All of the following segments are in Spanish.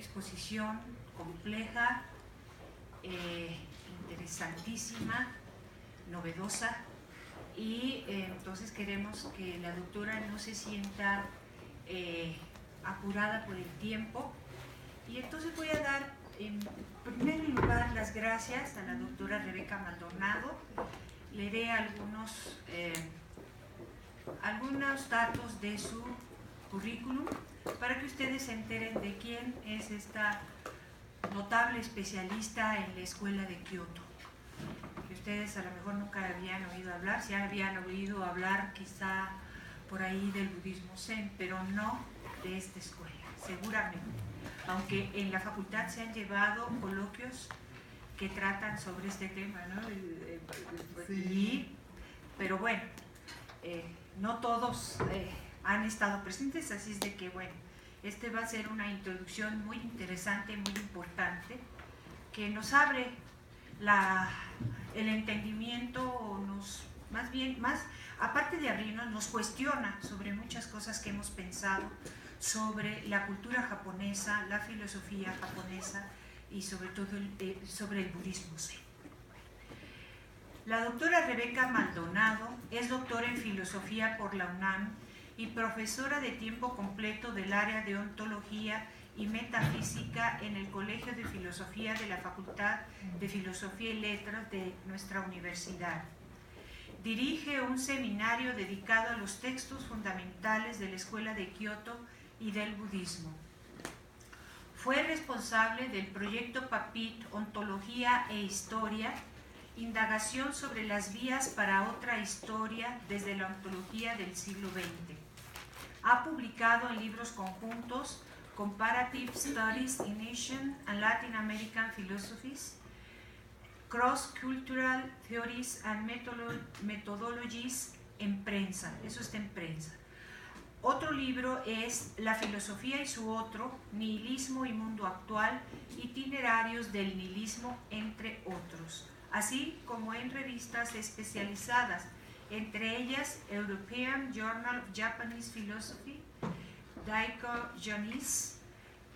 exposición compleja, interesantísima, novedosa, y entonces queremos que la doctora no se sienta apurada por el tiempo, y entonces voy a dar en primer lugar las gracias a la doctora Rebeca Maldonado. Leeré algunos datos de su currículum para que ustedes se enteren de quién es esta notable especialista en la escuela de Kioto, que ustedes a lo mejor nunca habían oído hablar, si habían oído hablar quizá por ahí del budismo zen, pero no de esta escuela, seguramente, aunque en la facultad se han llevado coloquios que tratan sobre este tema, ¿no? Sí. Pero bueno, no todos han estado presentes, así es de que bueno, este va a ser una introducción muy interesante, muy importante, que nos abre el entendimiento, aparte de abrirnos, nos cuestiona sobre muchas cosas que hemos pensado sobre la cultura japonesa, la filosofía japonesa y sobre todo sobre el budismo zen. La doctora Rebeca Maldonado es doctora en filosofía por la UNAM y profesora de tiempo completo del área de ontología y metafísica en el Colegio de Filosofía de la Facultad de Filosofía y Letras de nuestra universidad. Dirige un seminario dedicado a los textos fundamentales de la Escuela de Kioto y del budismo. Fue responsable del proyecto PAPIT, Ontología e Historia, indagación sobre las vías para otra historia desde la ontología del siglo XX. Ha publicado en libros conjuntos Comparative Studies in Asian and Latin American Philosophies, Cross-Cultural Theories and Methodologies en prensa, eso está en prensa. Otro libro es La filosofía y su otro, Nihilismo y mundo actual, itinerarios del nihilismo, entre otros, así como en revistas especializadas, entre ellas European Journal of Japanese Philosophy, Daiko Jonis,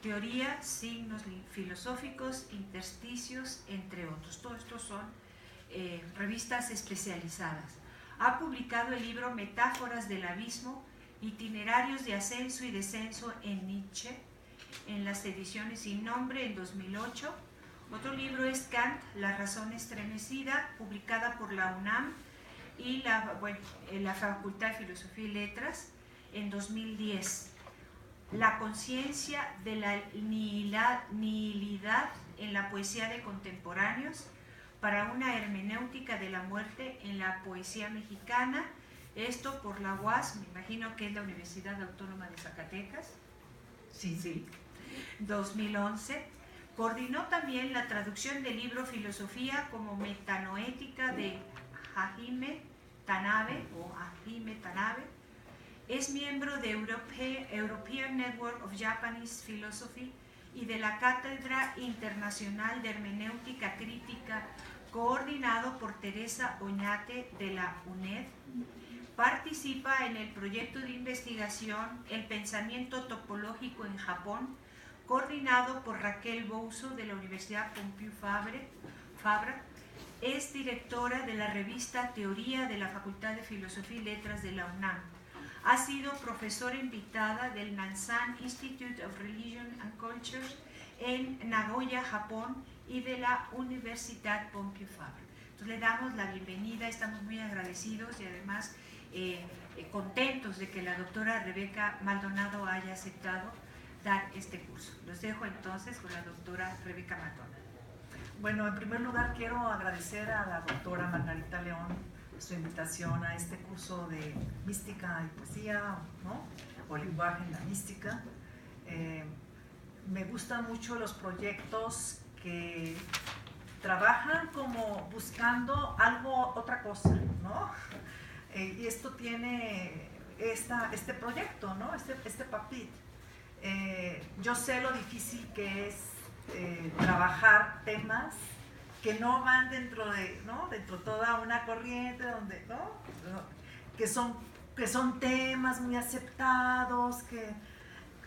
Teoría, Signos Filosóficos, Intersticios, entre otros. Todos estos son revistas especializadas. Ha publicado el libro Metáforas del Abismo, Itinerarios de Ascenso y Descenso en Nietzsche, en las ediciones Sin Nombre en 2008. Otro libro es Kant, La razón estremecida, publicada por la UNAM y la Facultad de Filosofía y Letras en 2010. La conciencia de la nihilidad en la poesía de contemporáneos, para una hermenéutica de la muerte en la poesía mexicana, esto por la UAS, me imagino que es la Universidad Autónoma de Zacatecas. Sí. 2011. Coordinó también la traducción del libro Filosofía como Metanoética de Hajime Tanabe. Es miembro de European Network of Japanese Philosophy y de la Cátedra Internacional de Hermenéutica Crítica, coordinado por Teresa Oñate de la UNED. Participa en el proyecto de investigación El pensamiento topológico en Japón, coordinado por Raquel Bouzo de la Universidad Pompeu Fabra. Es directora de la revista Teoría de la Facultad de Filosofía y Letras de la UNAM. Ha sido profesora invitada del Nanzan Institute of Religion and Culture en Nagoya, Japón, y de la Universidad Pompeu Fabra. Entonces le damos la bienvenida, estamos muy agradecidos y además contentos de que la doctora Rebeca Maldonado haya aceptado dar este curso. Los dejo entonces con la doctora Rebeca Maldonado. Bueno, en primer lugar quiero agradecer a la doctora Margarita León su invitación a este curso de mística y poesía, ¿no? O lenguaje en la mística. Me gustan mucho los proyectos que trabajan como buscando otra cosa, ¿no? Y esto tiene este proyecto, ¿no? Este PAPIT. Yo sé lo difícil que es trabajar temas que no van dentro de toda una corriente donde, que son temas muy aceptados,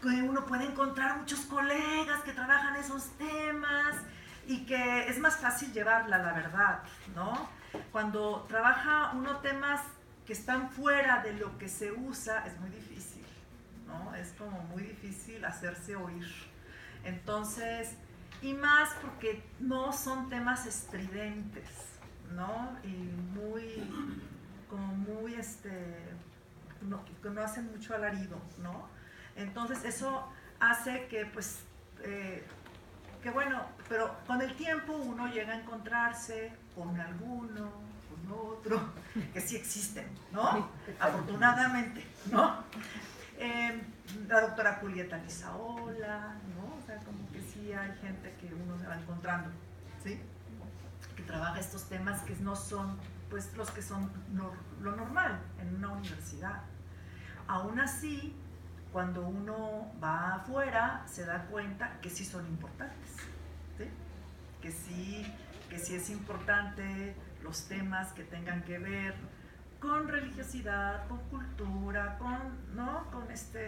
que uno puede encontrar muchos colegas que trabajan esos temas y que es más fácil llevarla, la verdad, ¿no? Cuando trabaja uno temas que están fuera de lo que se usa, es muy difícil, ¿no? Es como muy difícil hacerse oír. Entonces, y más porque no son temas estridentes, ¿no? Y muy, como muy, no, que no hacen mucho alarido, ¿no? Entonces eso hace que, pues, que bueno, pero con el tiempo uno llega a encontrarse con alguno, con otro, que sí existen, ¿no? Afortunadamente, ¿no? La doctora Julieta Lizaola, ¿no? O sea, como que sí hay gente que uno se va encontrando, ¿sí? Que trabaja estos temas que no son, pues, los que son lo normal en una universidad. Aún así, cuando uno va afuera, se da cuenta que sí son importantes, ¿sí? Que sí es importante los temas que tengan que ver con religiosidad, con cultura, ¿no? Con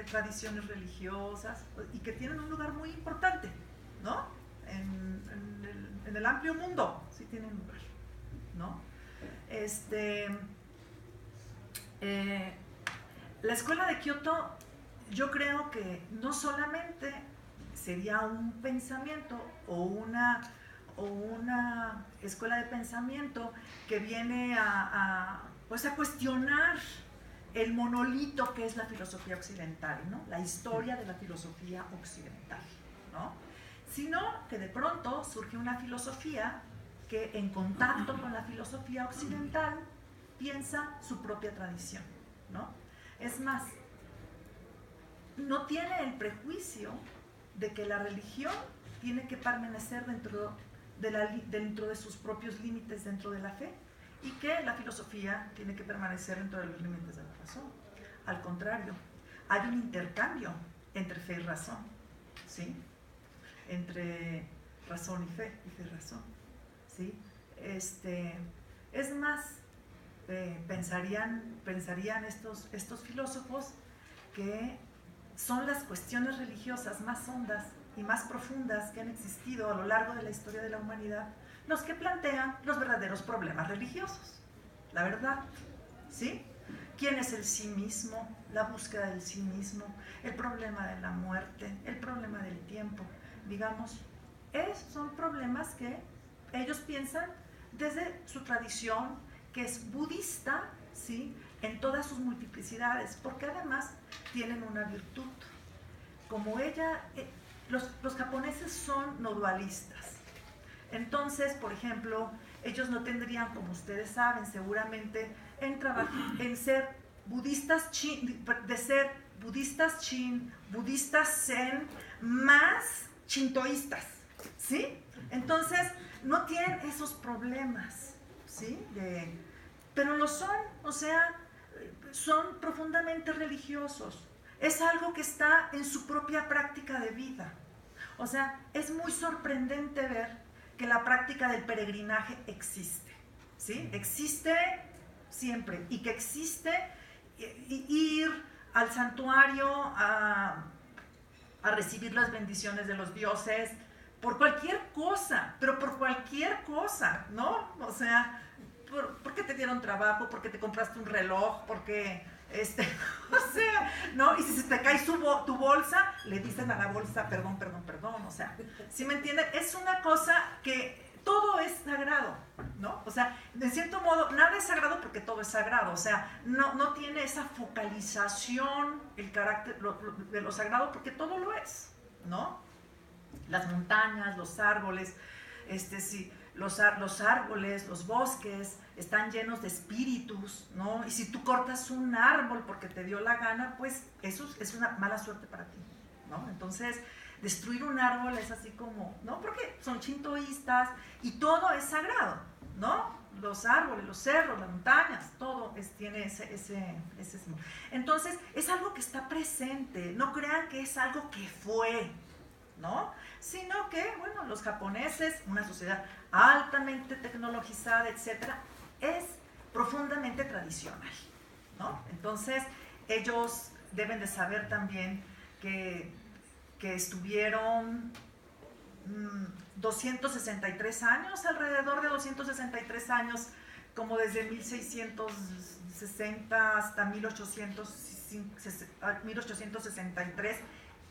tradiciones religiosas, y que tienen un lugar muy importante, ¿no? En el amplio mundo, sí tienen lugar, ¿no? La escuela de Kioto, yo creo que no solamente sería un pensamiento o una escuela de pensamiento que viene pues a cuestionar el monolito que es la filosofía occidental, ¿no? La historia de la filosofía occidental, ¿no? Sino que de pronto surge una filosofía que en contacto con la filosofía occidental piensa su propia tradición, ¿no? Es más, no tiene el prejuicio de que la religión tiene que permanecer dentro de sus propios límites dentro de la fe, y que la filosofía tiene que permanecer dentro de los límites de la razón. Al contrario, hay un intercambio entre fe y razón, ¿sí? Entre razón y fe y razón, ¿sí? Es más, pensarían estos filósofos que son las cuestiones religiosas más hondas y más profundas que han existido a lo largo de la historia de la humanidad los que plantean los verdaderos problemas religiosos, la verdad, ¿sí? ¿Quién es el sí mismo? La búsqueda del sí mismo, el problema de la muerte, el problema del tiempo, digamos, son problemas que ellos piensan desde su tradición, que es budista, ¿sí? En todas sus multiplicidades, porque además tienen una virtud. Como los japoneses son no dualistas. Entonces, por ejemplo, ellos no tendrían, como ustedes saben, seguramente, en ser budistas chin, budistas zen, más shintoístas, ¿sí? Entonces, no tienen esos problemas, ¿sí? Pero lo son, o sea, son profundamente religiosos. Es algo que está en su propia práctica de vida. O sea, es muy sorprendente ver que la práctica del peregrinaje existe, ¿sí? Existe siempre, y que existe ir al santuario a recibir las bendiciones de los dioses por cualquier cosa, pero por cualquier cosa, ¿no? O sea, porque te dieron trabajo, porque te compraste un reloj, porque o sea, ¿no? Y si se te cae tu bolsa, le dicen a la bolsa, perdón, o sea, ¿sí me entienden? Es una cosa que todo es sagrado, ¿no? O sea, de cierto modo, nada es sagrado porque todo es sagrado, o sea, no tiene esa focalización, el carácter de lo sagrado, porque todo lo es, ¿no? Las montañas, los árboles, sí, los árboles, los bosques están llenos de espíritus, ¿no? Y si tú cortas un árbol porque te dio la gana, pues eso es una mala suerte para ti, ¿no? Entonces, destruir un árbol es así como, ¿no? Porque son shintoístas y todo es sagrado, ¿no? Los árboles, los cerros, las montañas, todo tiene ese. Entonces, es algo que está presente, no crean que es algo que fue, ¿no? Sino que, bueno, los japoneses, una sociedad altamente tecnologizada, etcétera, es profundamente tradicional, ¿no? Entonces, ellos deben de saber también que que estuvieron 263 años, alrededor de 263 años, como desde 1660 hasta 1863,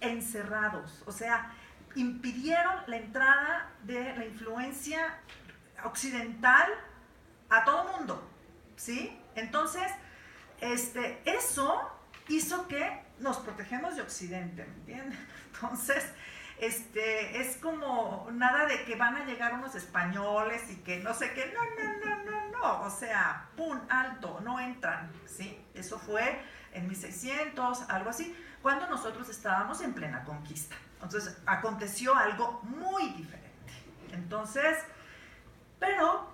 encerrados. O sea, impidieron la entrada de la influencia occidental a todo mundo, ¿sí? Entonces, eso hizo que nos protegemos de Occidente, ¿me entiendes? Entonces, es como nada de que van a llegar unos españoles y que no sé qué, no, o sea, pum, alto, no entran, ¿sí? Eso fue en 1600, algo así, cuando nosotros estábamos en plena conquista. Entonces, aconteció algo muy diferente. Entonces, pero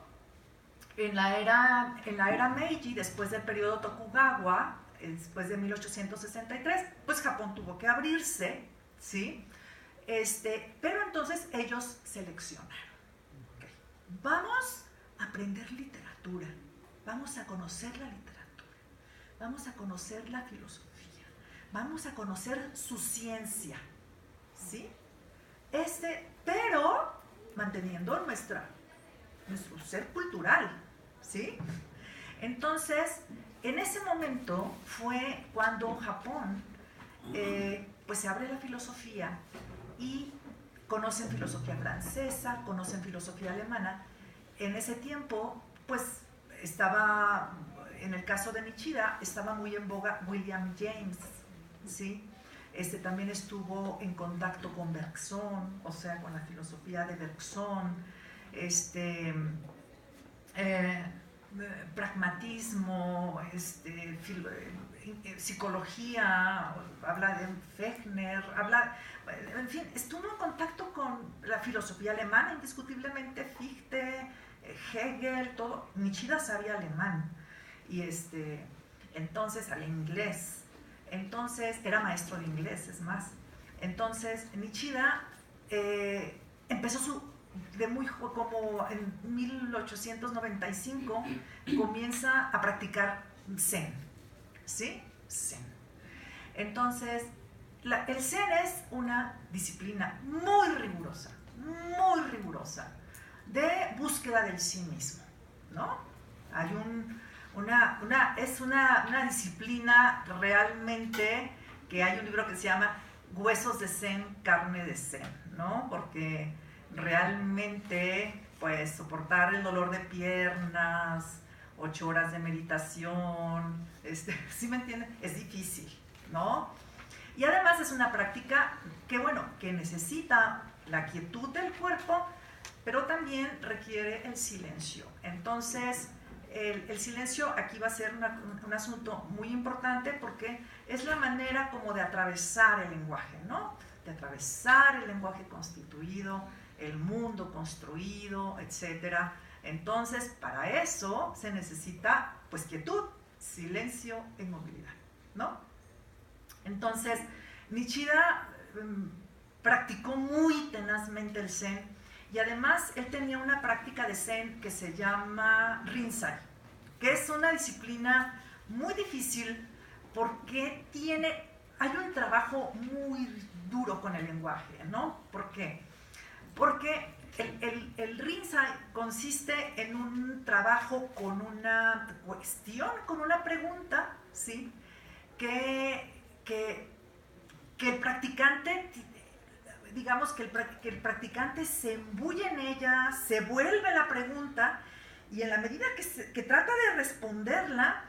en la era Meiji, después del periodo Tokugawa, después de 1863, pues Japón tuvo que abrirse, ¿sí? Pero entonces ellos seleccionaron. Okay. Vamos a aprender literatura, vamos a conocer la literatura, vamos a conocer la filosofía, vamos a conocer su ciencia, ¿sí? Pero manteniendo nuestro ser cultural, ¿sí? Entonces, en ese momento fue cuando Japón pues se abre la filosofía y conocen filosofía francesa, conocen filosofía alemana. En ese tiempo, pues estaba, en el caso de Nishida, estaba muy en boga William James, ¿sí? También estuvo en contacto con Bergson, o sea, con la filosofía de Bergson, pragmatismo, psicología, habla de Fechner, en fin, estuvo en contacto con la filosofía alemana, indiscutiblemente, Fichte, Hegel, todo. Nishida sabía alemán y entonces sabía inglés, entonces era maestro de inglés, es más. Entonces Nishida empezó como en 1895 comienza a practicar Zen, ¿sí? Zen. Entonces, el Zen es una disciplina muy rigurosa de búsqueda del sí mismo, ¿no? Hay es una disciplina realmente que hay un libro que se llama Huesos de Zen, carne de Zen, ¿no? Porque realmente, pues, soportar el dolor de piernas, 8 horas de meditación, ¿sí me entienden? Es difícil, ¿no? Y además es una práctica que, bueno, que necesita la quietud del cuerpo, pero también requiere el silencio. Entonces, el silencio aquí va a ser un asunto muy importante porque es la manera como de atravesar el lenguaje, ¿no? De atravesar el lenguaje constituido, el mundo construido, etc. Entonces, para eso se necesita, pues, quietud, silencio e inmovilidad, ¿no? Entonces, Nishida practicó muy tenazmente el Zen y además él tenía una práctica de Zen que se llama Rinzai, que es una disciplina muy difícil porque hay un trabajo muy duro con el lenguaje, ¿no? ¿Por qué? Porque el Rinzai consiste en un trabajo con una cuestión, con una pregunta, ¿sí? Que el practicante, digamos que el practicante se embulle en ella, se vuelve la pregunta y en la medida que trata de responderla,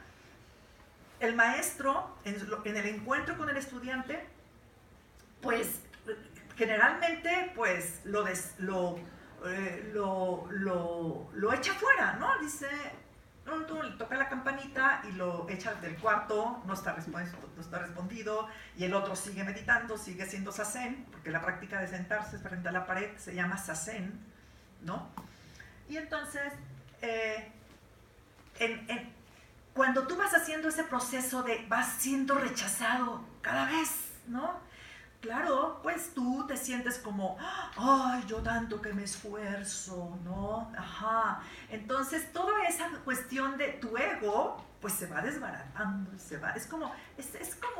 el maestro, en el encuentro con el estudiante, pues generalmente pues lo echa fuera, ¿no? Dice, no, le toca la campanita y lo echa del cuarto, no está respondido, y el otro sigue meditando, sigue siendo zazen, porque la práctica de sentarse frente a la pared se llama zazen, ¿no? Y entonces, cuando tú vas haciendo ese proceso vas siendo rechazado cada vez, ¿no? Claro, pues tú te sientes como, ay, yo tanto que me esfuerzo, ¿no? Ajá. Entonces, toda esa cuestión de tu ego, pues se va desbaratando, es como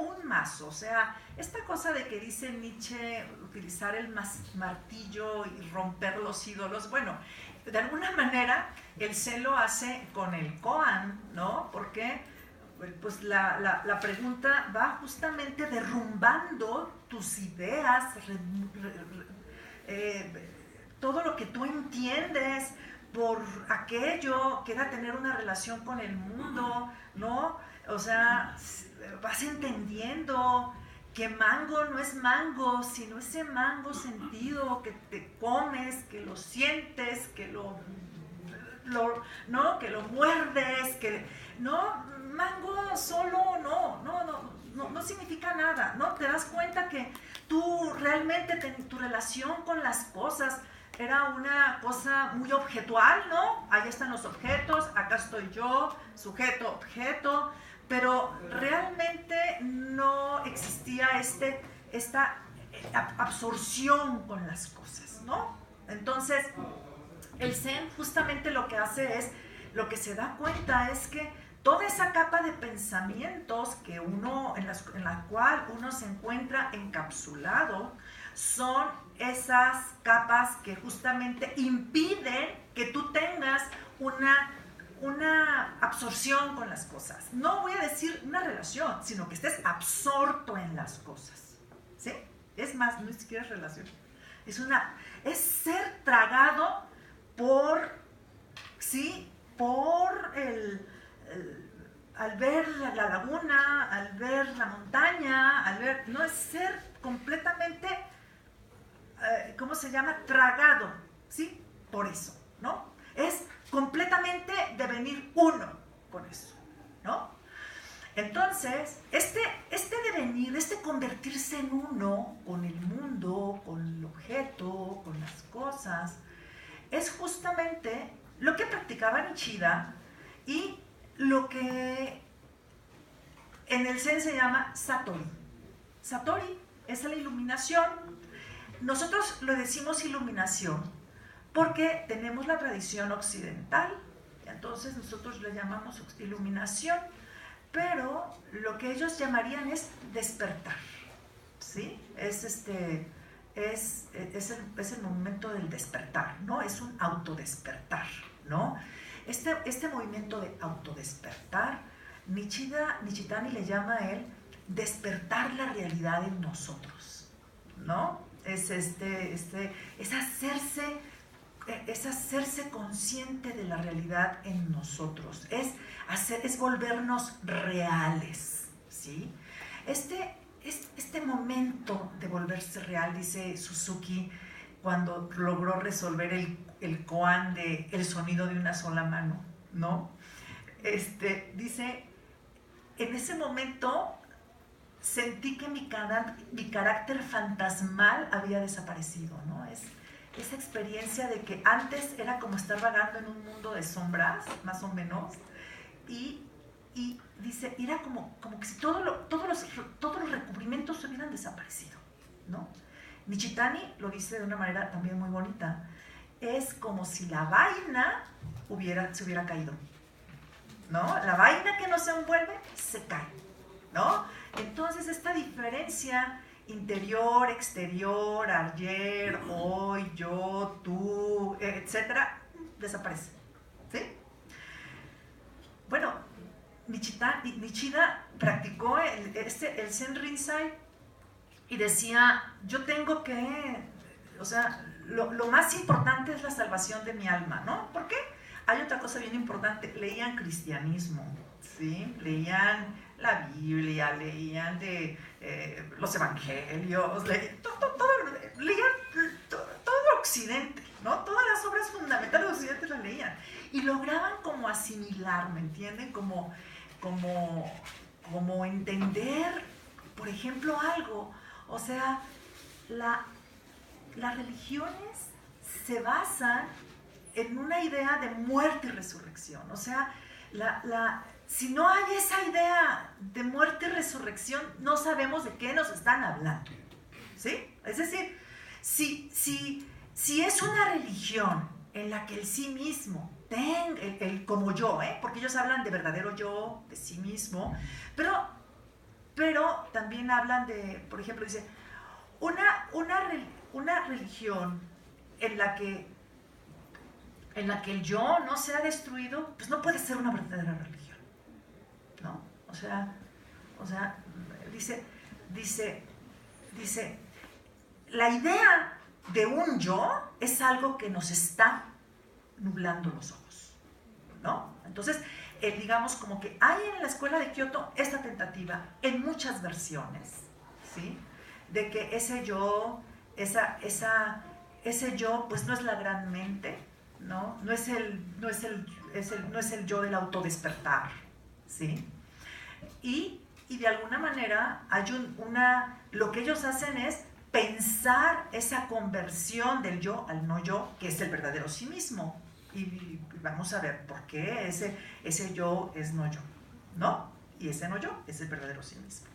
un mazo, o sea, esta cosa de que dice Nietzsche, utilizar el martillo y romper los ídolos, bueno, de alguna manera, el Zen lo hace con el koan, ¿no? Porque pues la pregunta va justamente derrumbando tus ideas, todo lo que tú entiendes por aquello que era tener una relación con el mundo, ¿no? O sea, vas entendiendo que mango no es mango, sino ese mango sentido que te comes, que lo sientes, que ¿no? Que lo muerdes, que no, mango solo no significa nada, ¿no? Te das cuenta que tú realmente tu relación con las cosas era una cosa muy objetual, ¿no? Ahí están los objetos, acá estoy yo, sujeto, objeto, pero realmente no existía esta absorción con las cosas, ¿no? Entonces, el Zen justamente lo que hace es, lo que se da cuenta es que toda esa capa de pensamientos que en la cual uno se encuentra encapsulado, son esas capas que justamente impiden que tú tengas una absorción con las cosas. No voy a decir una relación, sino que estés absorto en las cosas, ¿sí? Es más, no siquiera es relación. Es ser tragado por al ver la laguna, al ver la montaña, no es ser completamente, ¿cómo se llama? Tragado, ¿sí? Por eso, ¿no? Es completamente devenir uno con eso, ¿no? Entonces, este devenir, convertirse en uno con el mundo, con el objeto, con las cosas, es justamente lo que practicaba Nishida y lo que en el Zen se llama Satori. Satori es la iluminación. Nosotros le decimos iluminación porque tenemos la tradición occidental, entonces nosotros le llamamos iluminación, pero lo que ellos llamarían es despertar, ¿sí? Es el momento del despertar, ¿no? Es un autodespertar, ¿no? Este movimiento de autodespertar, Nishitani le llama a él despertar la realidad en nosotros, ¿no? Es hacerse consciente de la realidad en nosotros, es volvernos reales, ¿sí? Este momento de volverse real, dice Suzuki, cuando logró resolver el koan de el sonido de una sola mano, ¿no? Dice, en ese momento sentí que mi carácter fantasmal había desaparecido, ¿no? Es esa experiencia de que antes era como estar vagando en un mundo de sombras, más o menos, y dice, era como que si todos los recubrimientos hubieran desaparecido, ¿no? Nishitani lo dice de una manera también muy bonita, es como si la vaina se hubiera caído, ¿no? La vaina que no se envuelve se cae, ¿no? Entonces esta diferencia interior, exterior, ayer, hoy, yo, tú, etcétera, desaparece, ¿sí? Bueno, Nishida practicó el Zen Rinzai y decía, yo tengo que, o sea, lo más importante es la salvación de mi alma, ¿no? ¿Por qué? Hay otra cosa bien importante, leían cristianismo, ¿sí? Leían la Biblia, leían de los evangelios, leían todo Occidente, ¿no? Todas las obras fundamentales de Occidente las leían y lograban como asimilar, ¿me entienden? Como entender, por ejemplo, algo. O sea, las religiones se basan en una idea de muerte y resurrección. O sea, si no hay esa idea de muerte y resurrección, no sabemos de qué nos están hablando, ¿sí? Es decir, si es una religión en la que el sí mismo, el como yo, porque ellos hablan de verdadero yo, de sí mismo, pero también hablan de, por ejemplo, dice, una religión en la que el yo no sea destruido, pues no puede ser una verdadera religión, ¿no? O sea, dice, la idea de un yo es algo que nos está nublando los ojos, ¿no? Entonces, digamos como que hay en la escuela de Kioto esta tentativa, en muchas versiones, ¿sí? De que ese yo, ese yo, pues no es la gran mente, ¿no? No es el yo del autodespertar, ¿sí? Y de alguna manera hay lo que ellos hacen es pensar esa conversión del yo al no yo, que es el verdadero sí mismo. Y vamos a ver por qué ese yo es no yo, ¿no? Y ese no yo es el verdadero sí mismo.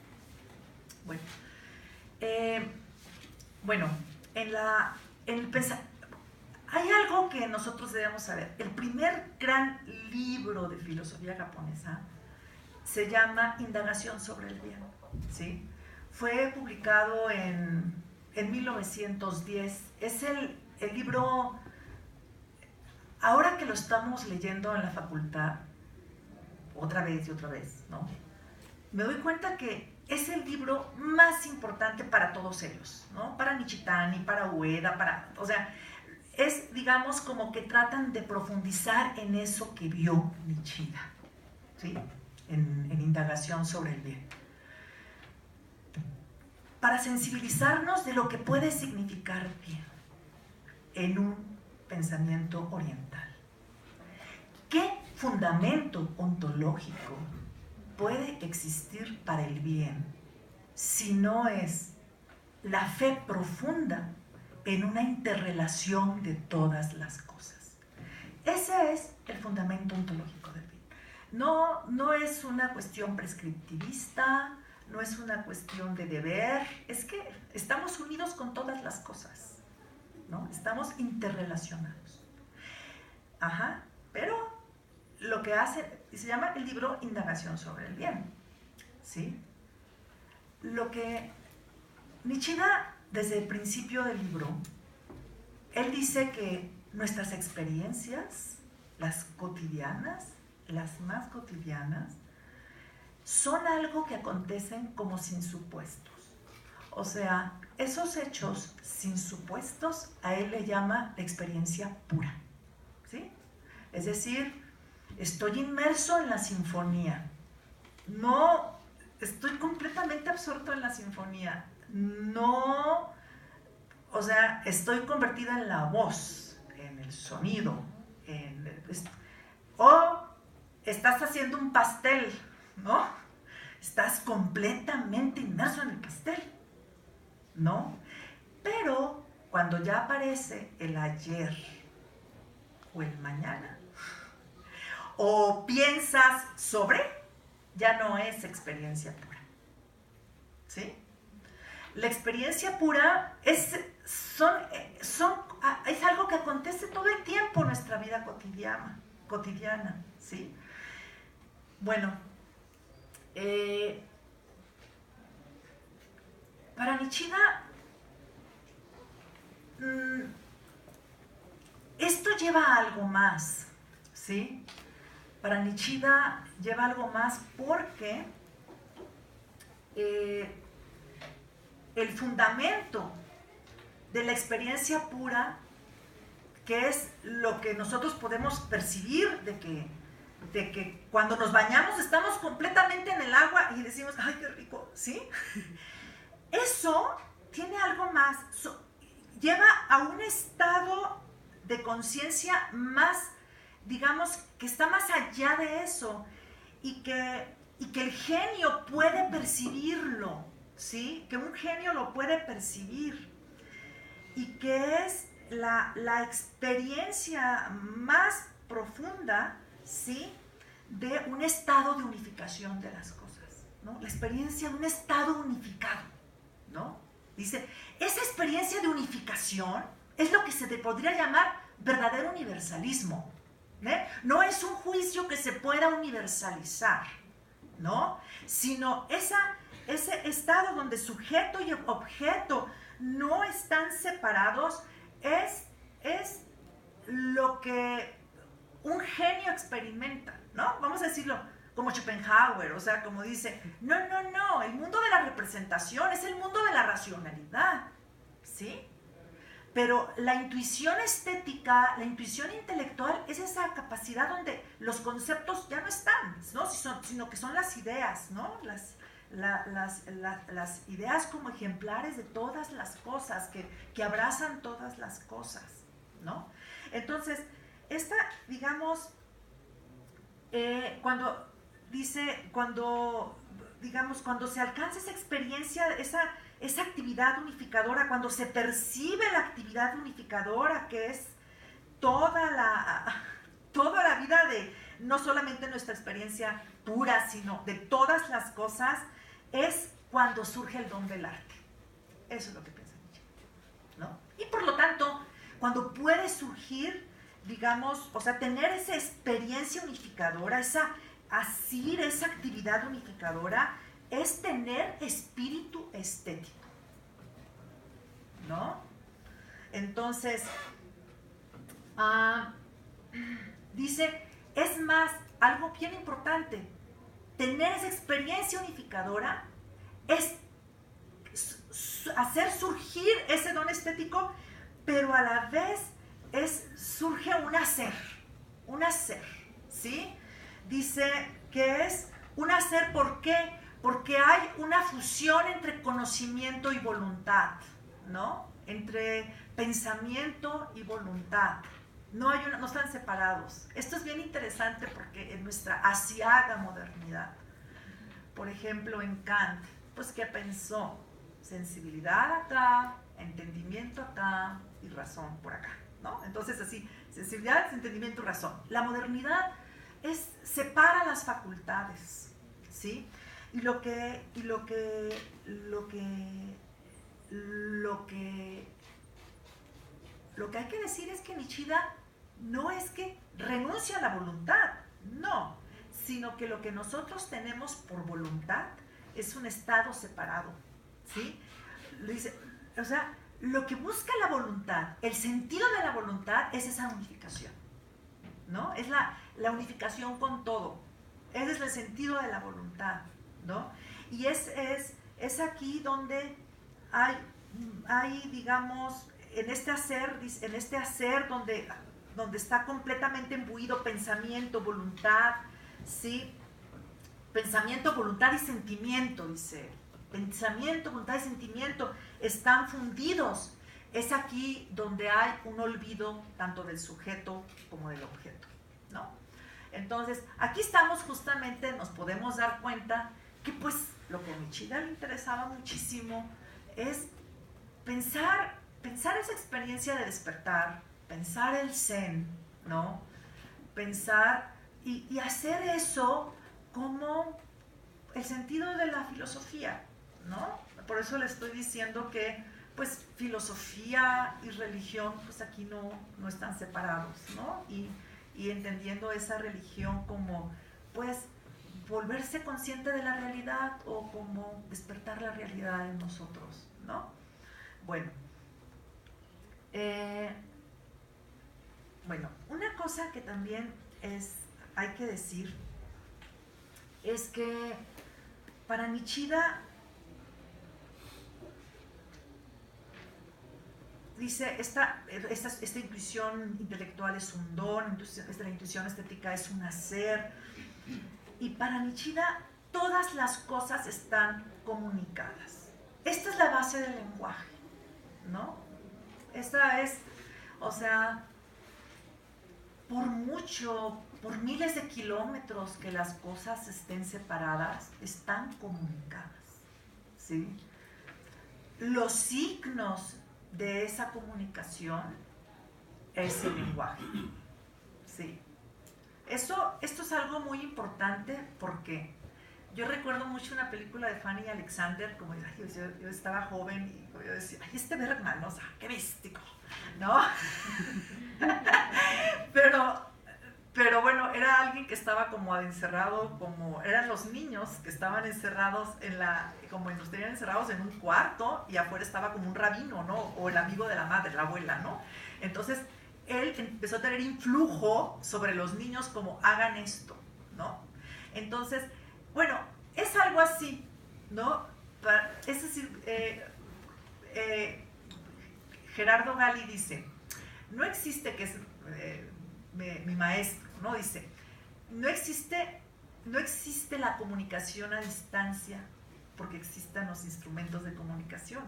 Bueno, hay algo que nosotros debemos saber. El primer gran libro de filosofía japonesa se llama Indagación sobre el bien, ¿sí? Fue publicado en 1910. Es el libro, ahora que lo estamos leyendo en la facultad, otra vez y otra vez, ¿no? Me doy cuenta que es el libro más importante para todos ellos, ¿no? Para Nishitani, para Ueda, o sea, es, digamos, como que tratan de profundizar en eso que vio Nishida, ¿sí? En Indagación sobre el bien. Para sensibilizarnos de lo que puede significar bien en un pensamiento oriental. ¿Qué fundamento ontológico puede existir para el bien si no es la fe profunda en una interrelación de todas las cosas? Ese es el fundamento ontológico del bien. No es una cuestión prescriptivista, no es una cuestión de deber, es que estamos unidos con todas las cosas, ¿no? Estamos interrelacionados. Pero lo que hace, y se llama el libro Indagación sobre el bien, ¿sí? Lo que Nishida, desde el principio del libro, él dice que nuestras experiencias, las cotidianas, las más cotidianas, son algo que acontecen como sin supuestos. O sea, esos hechos sin supuestos a él le llama la experiencia pura, ¿sí? Es decir, estoy inmerso en la sinfonía. No, estoy completamente absorto en la sinfonía. No, o sea, estoy convertida en la voz, en el sonido, o estás haciendo un pastel, ¿no? Estás completamente inmerso en el pastel, ¿no? Pero cuando ya aparece el ayer o el mañana, o piensas sobre, ya no es experiencia pura, ¿sí? La experiencia pura es algo que acontece todo el tiempo en nuestra vida cotidiana, ¿sí? Bueno, para Nishida, esto lleva a algo más, ¿sí? Para Nishida lleva algo más porque el fundamento de la experiencia pura, que es lo que nosotros podemos percibir de que cuando nos bañamos estamos completamente en el agua y decimos, ¡ay, qué rico! ¿Sí? Eso tiene algo más, lleva a un estado de conciencia más, digamos, que está más allá de eso y que el genio puede percibirlo, ¿sí? Que un genio lo puede percibir y que es la experiencia más profunda, ¿sí? De un estado de unificación de las cosas, ¿no? La experiencia de un estado unificado, ¿no? Dice, esa experiencia de unificación interpretación es lo que se te podría llamar verdadero universalismo. No es un juicio que se pueda universalizar, ¿no? Sino ese estado donde sujeto y objeto no están separados es lo que un genio experimenta, ¿no? Vamos a decirlo como Schopenhauer, o sea, como dice, no, el mundo de la representación es el mundo de la racionalidad, ¿sí? Pero la intuición estética, la intuición intelectual es esa capacidad donde los conceptos ya no están, ¿no? Sino que son las ideas, ¿no? Las ideas como ejemplares de todas las cosas, que abrazan todas las cosas, ¿no? Entonces, digamos, cuando se alcanza esa experiencia, esa actividad unificadora, cuando se percibe la actividad unificadora, que es toda la vida de no solamente nuestra experiencia pura, sino de todas las cosas, es cuando surge el don del arte. Eso es lo que piensa Nietzsche, ¿no? Y por lo tanto, cuando puede surgir, digamos, o sea, tener esa experiencia unificadora, esa actividad unificadora, es tener espíritu estético, ¿no? Entonces, dice, es más, algo bien importante, tener esa experiencia unificadora es hacer surgir ese don estético, pero a la vez surge un hacer, ¿sí? Dice que es un hacer, ¿por qué? Porque hay una fusión entre conocimiento y voluntad, ¿no? Entre pensamiento y voluntad. No están separados. Esto es bien interesante porque en nuestra asiaga modernidad, por ejemplo, en Kant, pues, ¿qué pensó? Sensibilidad acá, entendimiento acá y razón por acá, ¿no? Entonces, así, sensibilidad, entendimiento y razón. La modernidad separa las facultades, ¿sí? Y lo que hay que decir es que Nishida no es que renuncia a la voluntad, no, sino que lo que nosotros tenemos por voluntad es un estado separado, ¿sí? Dice, o sea, lo que busca la voluntad, el sentido de la voluntad es esa unificación, ¿no? Es la unificación con todo. Ese es el sentido de la voluntad, ¿no? Y es aquí donde hay, digamos, en este hacer donde está completamente imbuido pensamiento, voluntad, ¿sí? Pensamiento, voluntad y sentimiento, dice. Pensamiento, voluntad y sentimiento están fundidos. Es aquí donde hay un olvido tanto del sujeto como del objeto, ¿no? Entonces, aquí estamos justamente, nos podemos dar cuenta que pues lo que a Nishida le interesaba muchísimo es pensar esa experiencia de despertar, pensar el zen, ¿no? Pensar y hacer eso como el sentido de la filosofía, ¿no? Por eso le estoy diciendo que pues filosofía y religión pues aquí no están separados, ¿no? Y entendiendo esa religión como pues volverse consciente de la realidad o como despertar la realidad en nosotros, ¿no? Bueno, una cosa que también hay que decir es que para Nishida dice, esta intuición intelectual es un don, la intuición estética es un hacer, y para Nishida todas las cosas están comunicadas. Esta es la base del lenguaje, ¿no? Esta es, o sea, por miles de kilómetros que las cosas estén separadas, están comunicadas, ¿sí? Los signos de esa comunicación es el lenguaje, ¿sí? Esto es algo muy importante porque yo recuerdo mucho una película de Fanny Alexander, como yo estaba joven y yo decía, ay, Bergman, o sea, qué místico, ¿no? Pero bueno, era alguien que estaba como encerrado, como eran los niños que estaban encerrados como los tenían encerrados en un cuarto y afuera estaba como un rabino, ¿no? O el amigo de la madre, la abuela, ¿no? Entonces, él empezó a tener influjo sobre los niños como hagan esto, ¿no? Entonces, bueno, es algo así, ¿no? Es decir, Gerardo Gali dice, no existe, que es mi maestro, ¿no? Dice, no existe la comunicación a distancia porque existan los instrumentos de comunicación,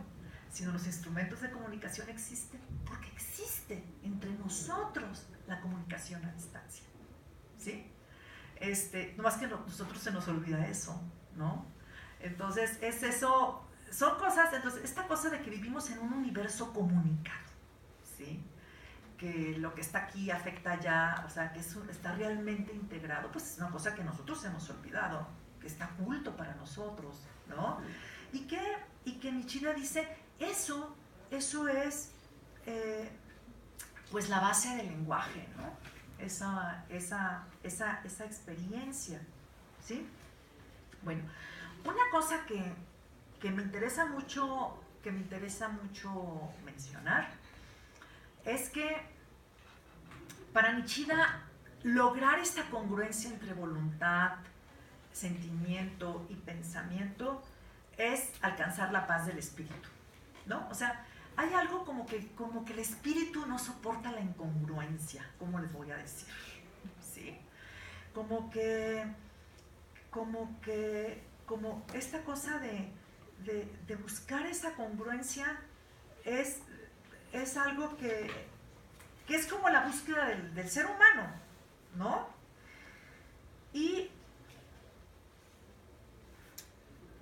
sino los instrumentos de comunicación existen porque existe entre nosotros la comunicación a distancia, ¿sí? Nomás que nosotros se nos olvida eso, ¿no? Entonces, es eso, son cosas, entonces, esta cosa de que vivimos en un universo comunicado, ¿sí? Que lo que está aquí afecta allá, o sea, que está realmente integrado, pues es una cosa que nosotros hemos olvidado, que está oculto para nosotros, ¿no? Y que Nishida dice, eso es, pues, la base del lenguaje, ¿no? Esa experiencia, ¿sí? Bueno, una cosa que me interesa mucho mencionar es que para Nishida lograr esta congruencia entre voluntad, sentimiento y pensamiento es alcanzar la paz del espíritu, ¿no? O sea, hay algo como que el espíritu no soporta la incongruencia, ¿cómo les voy a decir? ¿Sí? Como esta cosa de buscar esa congruencia es algo que es como la búsqueda del ser humano, ¿no? Y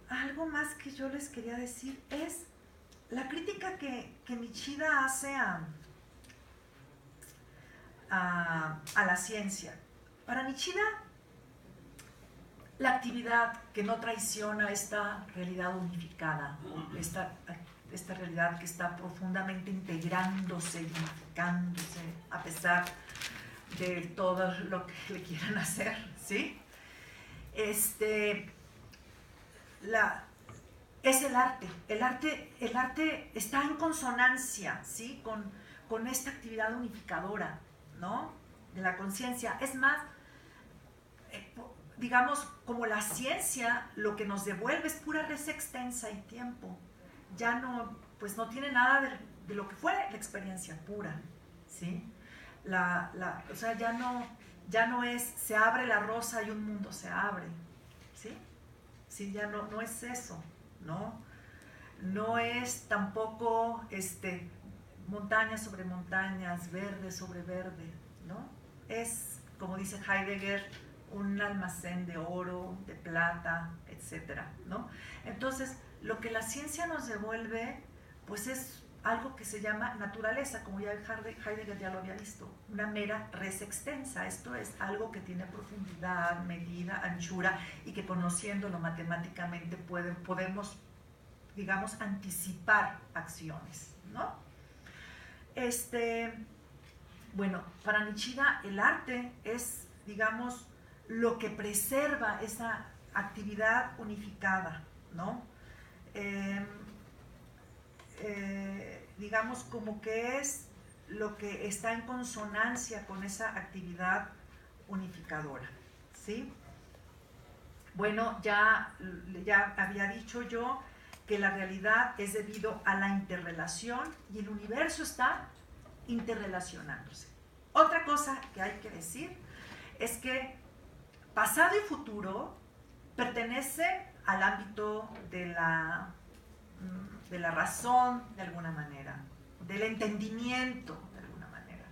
algo más que yo les quería decir es la crítica que Nishida hace a la ciencia. Para Nishida, la actividad que no traiciona esta realidad unificada, esta realidad que está profundamente integrándose, unificándose, a pesar de todo lo que le quieran hacer, ¿sí? Es el arte. El arte está en consonancia, ¿sí? Con esta actividad unificadora, ¿no? De la conciencia. Es más, digamos, como la ciencia lo que nos devuelve es pura res extensa y tiempo. Ya no, pues no tiene nada de lo que fue la experiencia pura, ¿sí? O sea, ya no es, se abre la rosa y un mundo se abre, ¿sí? Sí, ya no es eso, ¿no? No es tampoco montañas sobre montañas, verde sobre verde, ¿no? Es, como dice Heidegger, un almacén de oro, de plata, etcétera, ¿no? Entonces, lo que la ciencia nos devuelve, pues es algo que se llama naturaleza, como ya Heidegger ya lo había visto, una mera res extensa. Esto es algo que tiene profundidad, medida, anchura, y que conociéndolo matemáticamente podemos, digamos, anticipar acciones, ¿no? Bueno, para Nishida el arte es, digamos, lo que preserva esa actividad unificada, ¿no? Digamos, como que es lo que está en consonancia con esa actividad unificadora, ¿sí? Bueno, ya había dicho yo que la realidad es debido a la interrelación y el universo está interrelacionándose. Otra cosa que hay que decir es que pasado y futuro pertenecen al ámbito de la razón, de alguna manera, del entendimiento, de alguna manera.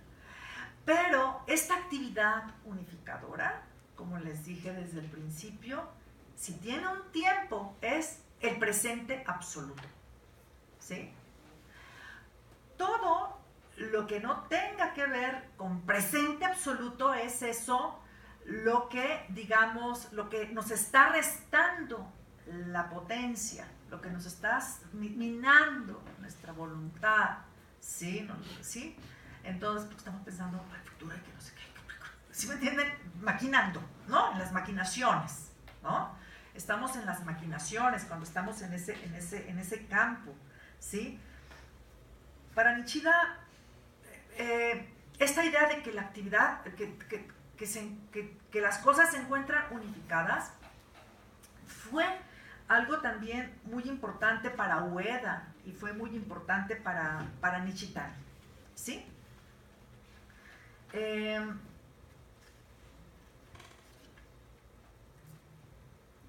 Pero esta actividad unificadora, como les dije desde el principio, si tiene un tiempo, es el presente absoluto, ¿sí? Todo lo que no tenga que ver con presente absoluto es eso lo que, digamos, lo que nos está restando la potencia, lo que nos está minando nuestra voluntad, ¿sí? ¿No? ¿Sí? Entonces, pues, estamos pensando, el futuro, que no sé qué. ¿Sí me entienden? Maquinando, ¿no? En las maquinaciones, ¿no? Estamos en las maquinaciones cuando estamos en ese campo, ¿sí? Para Nishida, esta idea de que la actividad, que las cosas se encuentran unificadas, fue algo también muy importante para Ueda y fue muy importante para Nishitani, ¿sí?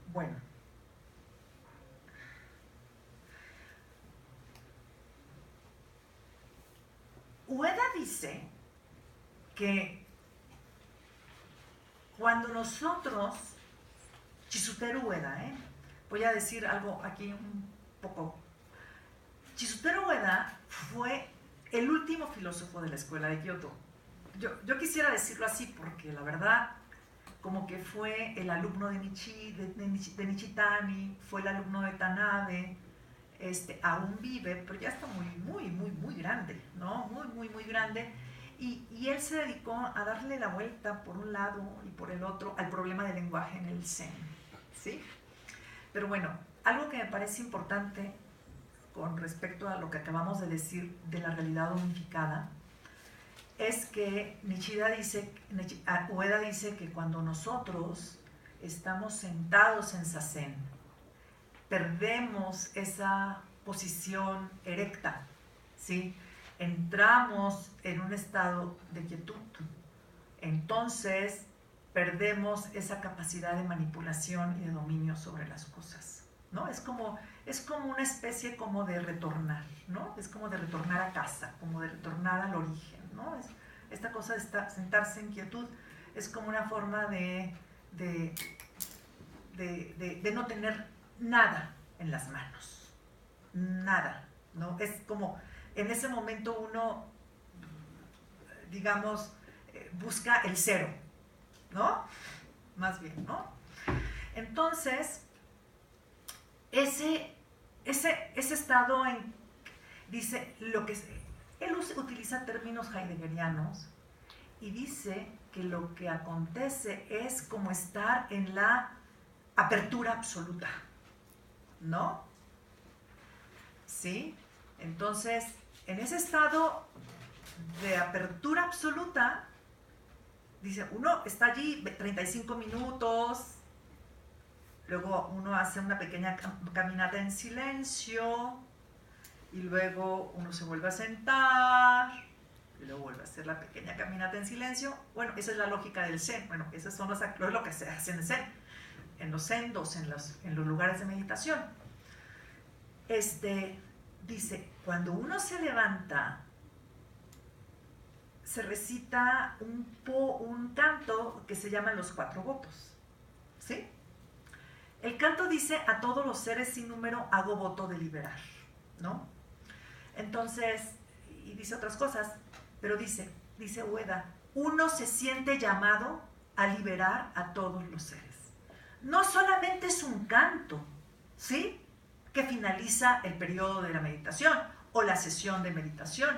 Bueno. Ueda dice que cuando nosotros, Chisuteru Ueda, voy a decir algo aquí un poco. Chisuteru Ueda fue el último filósofo de la escuela de Kioto. Yo quisiera decirlo así porque la verdad, como que fue el alumno de Nishitani, fue el alumno de Tanabe, aún vive, pero ya está muy grande, ¿no? Muy grande. Y él se dedicó a darle la vuelta por un lado y por el otro al problema del lenguaje en el Zen, ¿sí? Pero bueno, algo que me parece importante con respecto a lo que acabamos de decir de la realidad unificada es que Ueda dice que cuando nosotros estamos sentados en Zazen, perdemos esa posición erecta, ¿sí? Entramos en un estado de quietud. Entonces, perdemos esa capacidad de manipulación y de dominio sobre las cosas, ¿no? Es como una especie como de retornar, ¿no? Es como de retornar a casa, como de retornar al origen, ¿no? Esta cosa de sentarse en quietud es como una forma de no tener nada en las manos, nada, ¿no? Es como en ese momento uno, digamos, busca el cero, ¿no? Más bien, ¿no? Entonces, ese estado dice lo que él utiliza términos heideggerianos y dice que lo que acontece es como estar en la apertura absoluta, ¿no? ¿Sí? Entonces, en ese estado de apertura absoluta, dice, uno está allí 35 minutos, luego uno hace una pequeña caminata en silencio, y luego uno se vuelve a sentar, y luego vuelve a hacer la pequeña caminata en silencio. Bueno, esa es la lógica del Zen. Bueno, esas son lo que se hace en el Zen, en los sendos, en los lugares de meditación. Dice, cuando uno se levanta, se recita un canto que se llama los 4 votos, ¿sí? El canto dice, a todos los seres sin número hago voto de liberar, ¿no? Entonces, y dice otras cosas, pero dice Ueda, uno se siente llamado a liberar a todos los seres. No solamente es un canto, ¿sí?, que finaliza el periodo de la meditación o la sesión de meditación,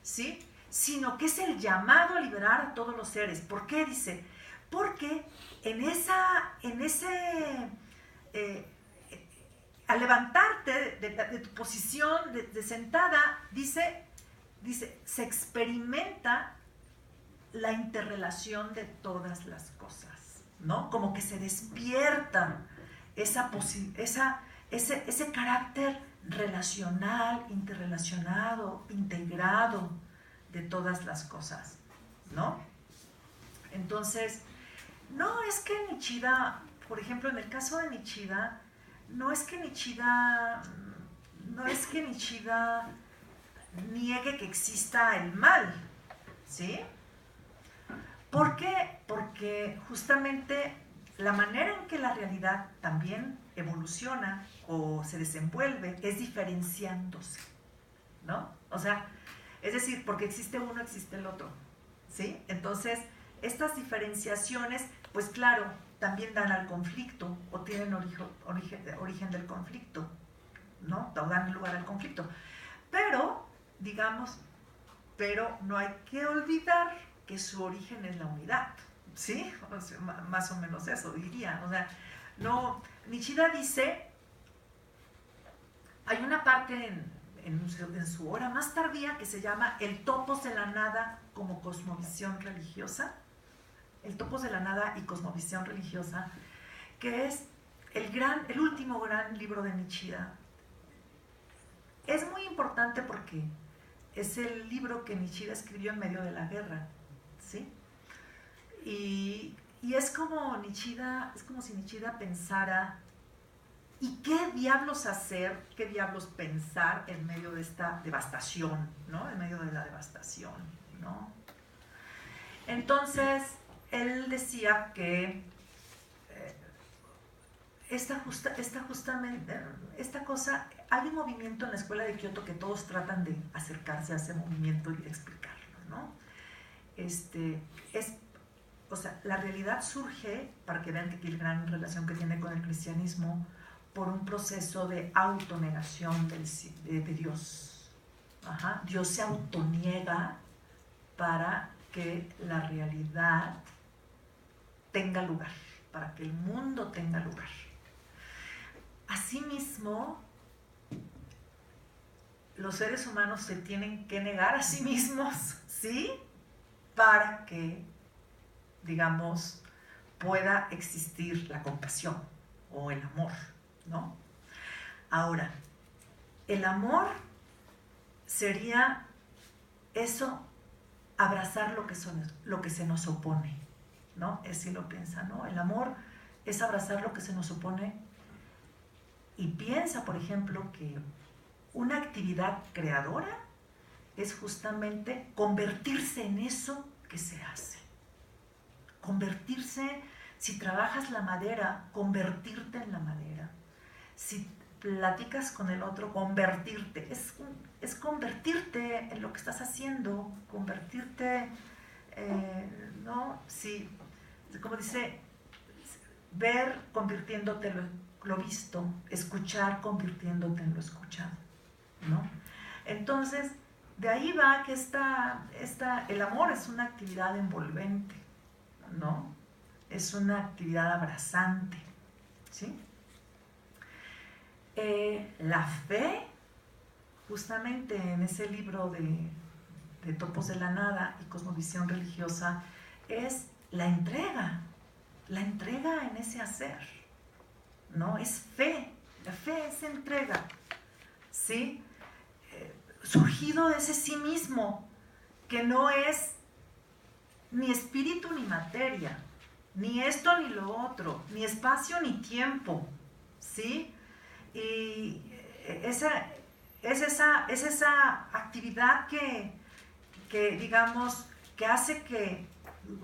¿sí?, sino que es el llamado a liberar a todos los seres. ¿Por qué? Dice, porque al levantarte de tu posición de sentada, dice, se experimenta la interrelación de todas las cosas, ¿no? Como que se despierta ese carácter relacional, interrelacionado, integrado de todas las cosas, ¿no? Entonces, no es que Nishida, por ejemplo, en el caso de Nishida, no es que Nishida niegue que exista el mal, ¿sí? ¿Por qué? Porque justamente la manera en que la realidad también evoluciona o se desenvuelve es diferenciándose, ¿no? O sea, es decir, porque existe uno, existe el otro, ¿sí? Entonces, estas diferenciaciones, pues claro, también dan al conflicto o tienen origen del conflicto, ¿no? O dan lugar al conflicto. Pero, digamos, pero no hay que olvidar que su origen es la unidad, ¿sí? O sea, más o menos eso diría. O sea, no, Nishida dice, hay una parte en su obra más tardía que se llama El topos de la nada como cosmovisión religiosa, el topos de la nada y cosmovisión religiosa, que es el último gran libro de Nishida. Es muy importante porque es el libro que Nishida escribió en medio de la guerra, ¿sí? Y es como si Nishida pensara, ¿y qué diablos hacer, qué diablos pensar en medio de esta devastación, ¿no? En medio de la devastación, ¿no? Entonces, él decía que esta cosa, hay un movimiento en la escuela de Kioto que todos tratan de acercarse a ese movimiento y de explicarlo, ¿no? O sea, la realidad surge, para que vean que la gran relación que tiene con el cristianismo, por un proceso de autonegación de Dios. Ajá. Dios se autoniega para que la realidad tenga lugar, para que el mundo tenga lugar. Asimismo, los seres humanos se tienen que negar a sí mismos, ¿sí? Para que, digamos, pueda existir la compasión o el amor, ¿no? Ahora, el amor sería eso, abrazar lo que se nos opone, ¿no? Así lo piensa, ¿no? El amor es abrazar lo que se nos opone y piensa, por ejemplo, que una actividad creadora es justamente convertirse en eso que se hace. Convertirse, si trabajas la madera, convertirte en la madera. Si platicas con el otro, convertirte. Es convertirte en lo que estás haciendo, convertirte, ¿no? Sí, como dice, ver convirtiéndote en lo visto, escuchar convirtiéndote en lo escuchado, ¿no? Entonces, de ahí va que el amor es una actividad envolvente, ¿no? Es una actividad abrazante, ¿sí? La fe, justamente en ese libro de Topos de la Nada y Cosmovisión Religiosa, es la entrega en ese hacer, ¿no? Es fe, la fe es entrega, ¿sí? Surgido de ese sí mismo, que no es ni espíritu ni materia, ni esto ni lo otro, ni espacio ni tiempo, ¿sí? Y es esa actividad que digamos, que hace que,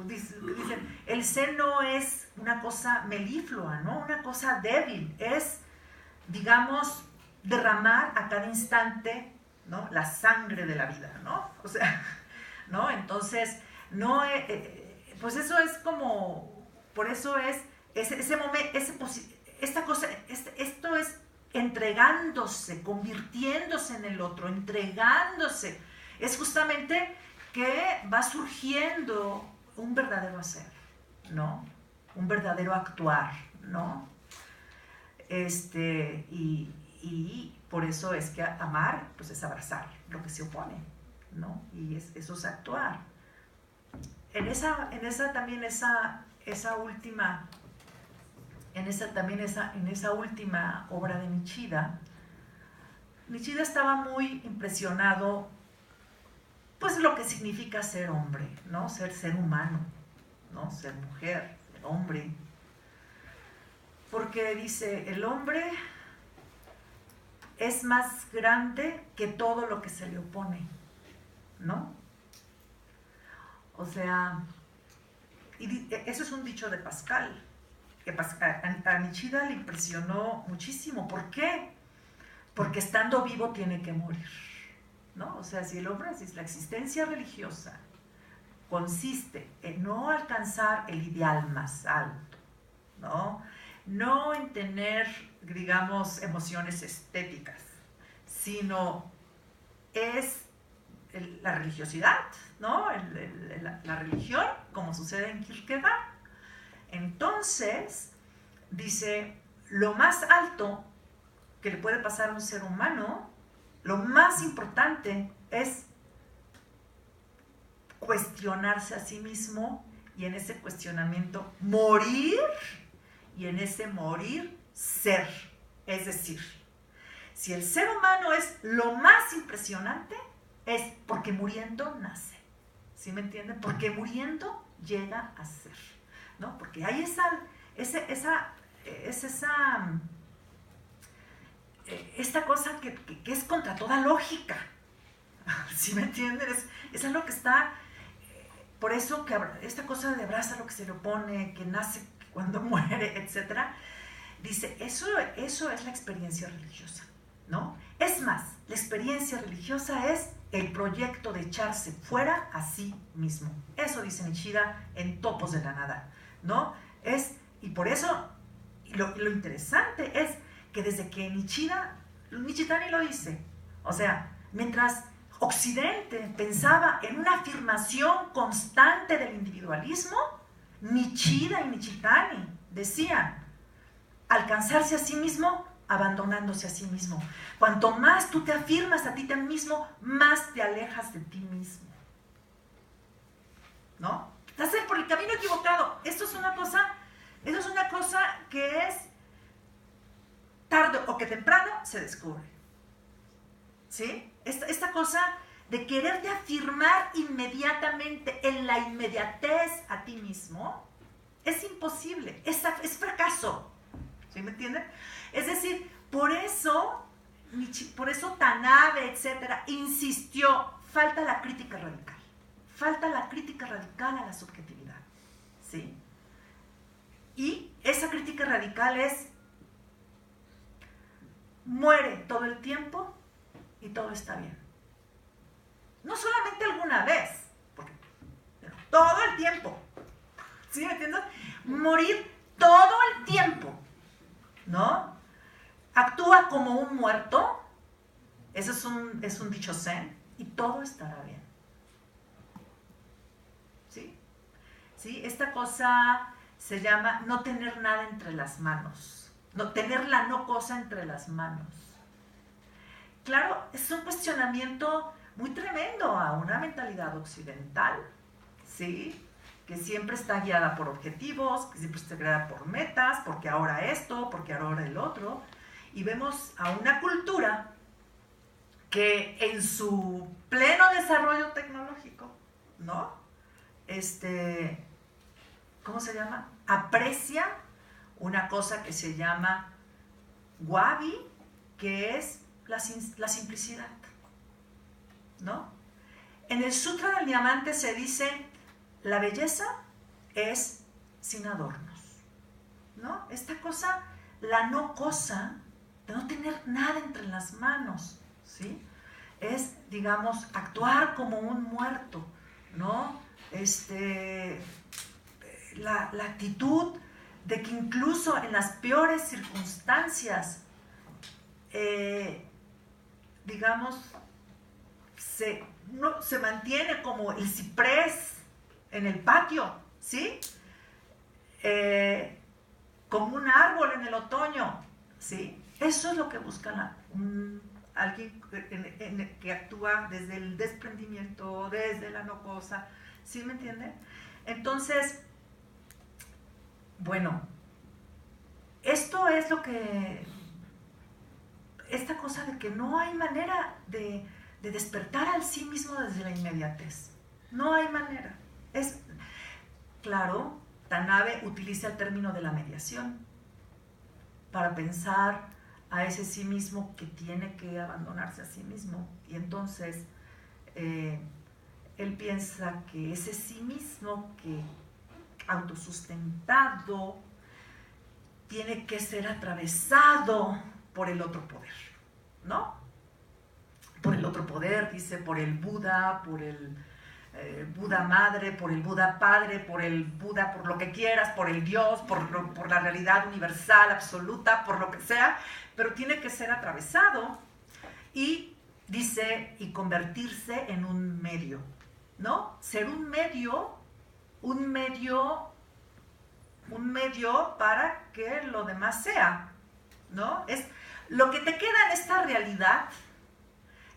dicen, el ser no es una cosa meliflua, ¿no? Una cosa débil, es, digamos, derramar a cada instante, ¿no? La sangre de la vida, ¿no? O sea, ¿no? Entonces, no, pues eso es como, por eso es ese momento, esta cosa, esto es entregándose, convirtiéndose en el otro, entregándose. Es justamente que va surgiendo un verdadero hacer, ¿no? Un verdadero actuar, ¿no? Y por eso es que amar, pues es abrazar lo que se opone, ¿no? Y eso es actuar. En esa última obra de Nishida estaba muy impresionado, pues lo que significa ser hombre, ¿no? Ser humano, ¿no? Ser mujer, ser hombre. Porque dice, el hombre es más grande que todo lo que se le opone, ¿no? O sea, eso es un dicho de Pascal, que a Nishida le impresionó muchísimo. ¿Por qué? Porque estando vivo tiene que morir, ¿no? O sea, si el hombre, si la existencia religiosa consiste en no alcanzar el ideal más alto, ¿no? No en tener, digamos, emociones estéticas, sino es la religiosidad, ¿no? La religión, como sucede en Kierkegaard. Entonces, dice, lo más alto que le puede pasar a un ser humano, lo más importante es cuestionarse a sí mismo y en ese cuestionamiento morir y en ese morir ser. Es decir, si el ser humano es lo más impresionante, es porque muriendo nace. ¿Sí me entienden? Porque muriendo llega a ser, ¿no? Porque hay esta cosa que es contra toda lógica. ¿Sí me entienden? Es algo que está... Por eso que esta cosa de abraza lo que se le opone, que nace cuando muere, etc. Dice, eso es la experiencia religiosa, ¿no? Es más, la experiencia religiosa es el proyecto de echarse fuera a sí mismo. Eso dice Nishida en Topos de la Nada, ¿no? Y por eso, lo interesante es que desde que Nishitani lo dice, o sea, mientras Occidente pensaba en una afirmación constante del individualismo, Nishida y Nishitani decían, alcanzarse a sí mismo abandonándose a sí mismo. Cuanto más tú te afirmas a ti mismo, más te alejas de ti mismo. ¿No? Estás por el camino equivocado. Esto es una cosa que es tarde o que temprano se descubre. ¿Sí? Esta cosa de quererte afirmar inmediatamente en la inmediatez a ti mismo es imposible, es fracaso. ¿Sí me entienden? Es decir, por eso Tanabe, etcétera, insistió, falta la crítica radical. Falta la crítica radical a la subjetividad. ¿Sí? Y esa crítica radical es, muere todo el tiempo y todo está bien. No solamente alguna vez, pero todo el tiempo. ¿Sí me entiendes? Morir todo el tiempo, ¿no? Actúa como un muerto, eso es un dicho zen, y todo estará bien. ¿Sí? ¿Sí? Esta cosa se llama no tener nada entre las manos, no tener la no cosa entre las manos. Claro, es un cuestionamiento muy tremendo a una mentalidad occidental, ¿sí? Que siempre está guiada por objetivos, que siempre está guiada por metas, porque ahora esto, porque ahora el otro. Y vemos a una cultura que en su pleno desarrollo tecnológico, ¿no? ¿Cómo se llama? Aprecia una cosa que se llama wabi, que es la simplicidad, ¿no? En el Sutra del Diamante se dice, la belleza es sin adornos, ¿no? Esta cosa, la no cosa, de no tener nada entre las manos, ¿sí? Es, digamos, actuar como un muerto, ¿no? La actitud de que incluso en las peores circunstancias, digamos, se mantiene como el ciprés en el patio, ¿sí? Como un árbol en el otoño, ¿sí? Eso es lo que busca alguien que actúa desde el desprendimiento, desde la no cosa, ¿sí me entienden? Entonces, bueno, esto es lo que, esta cosa de que no hay manera de despertar al sí mismo desde la inmediatez, no hay manera. Es, claro, Tanabe utiliza el término de la mediación para pensar a ese sí mismo que tiene que abandonarse a sí mismo. Y entonces él piensa que ese sí mismo que autosustentado tiene que ser atravesado por el otro poder, ¿no? Por el otro poder, dice, por el Buda, por el Buda madre, por el Buda padre, por el Buda, por lo que quieras, por el Dios, por la realidad universal, absoluta, por lo que sea, pero tiene que ser atravesado. Y dice, y convertirse en un medio, ¿no? Ser un medio para que lo demás sea, ¿no? Es lo que te queda en esta realidad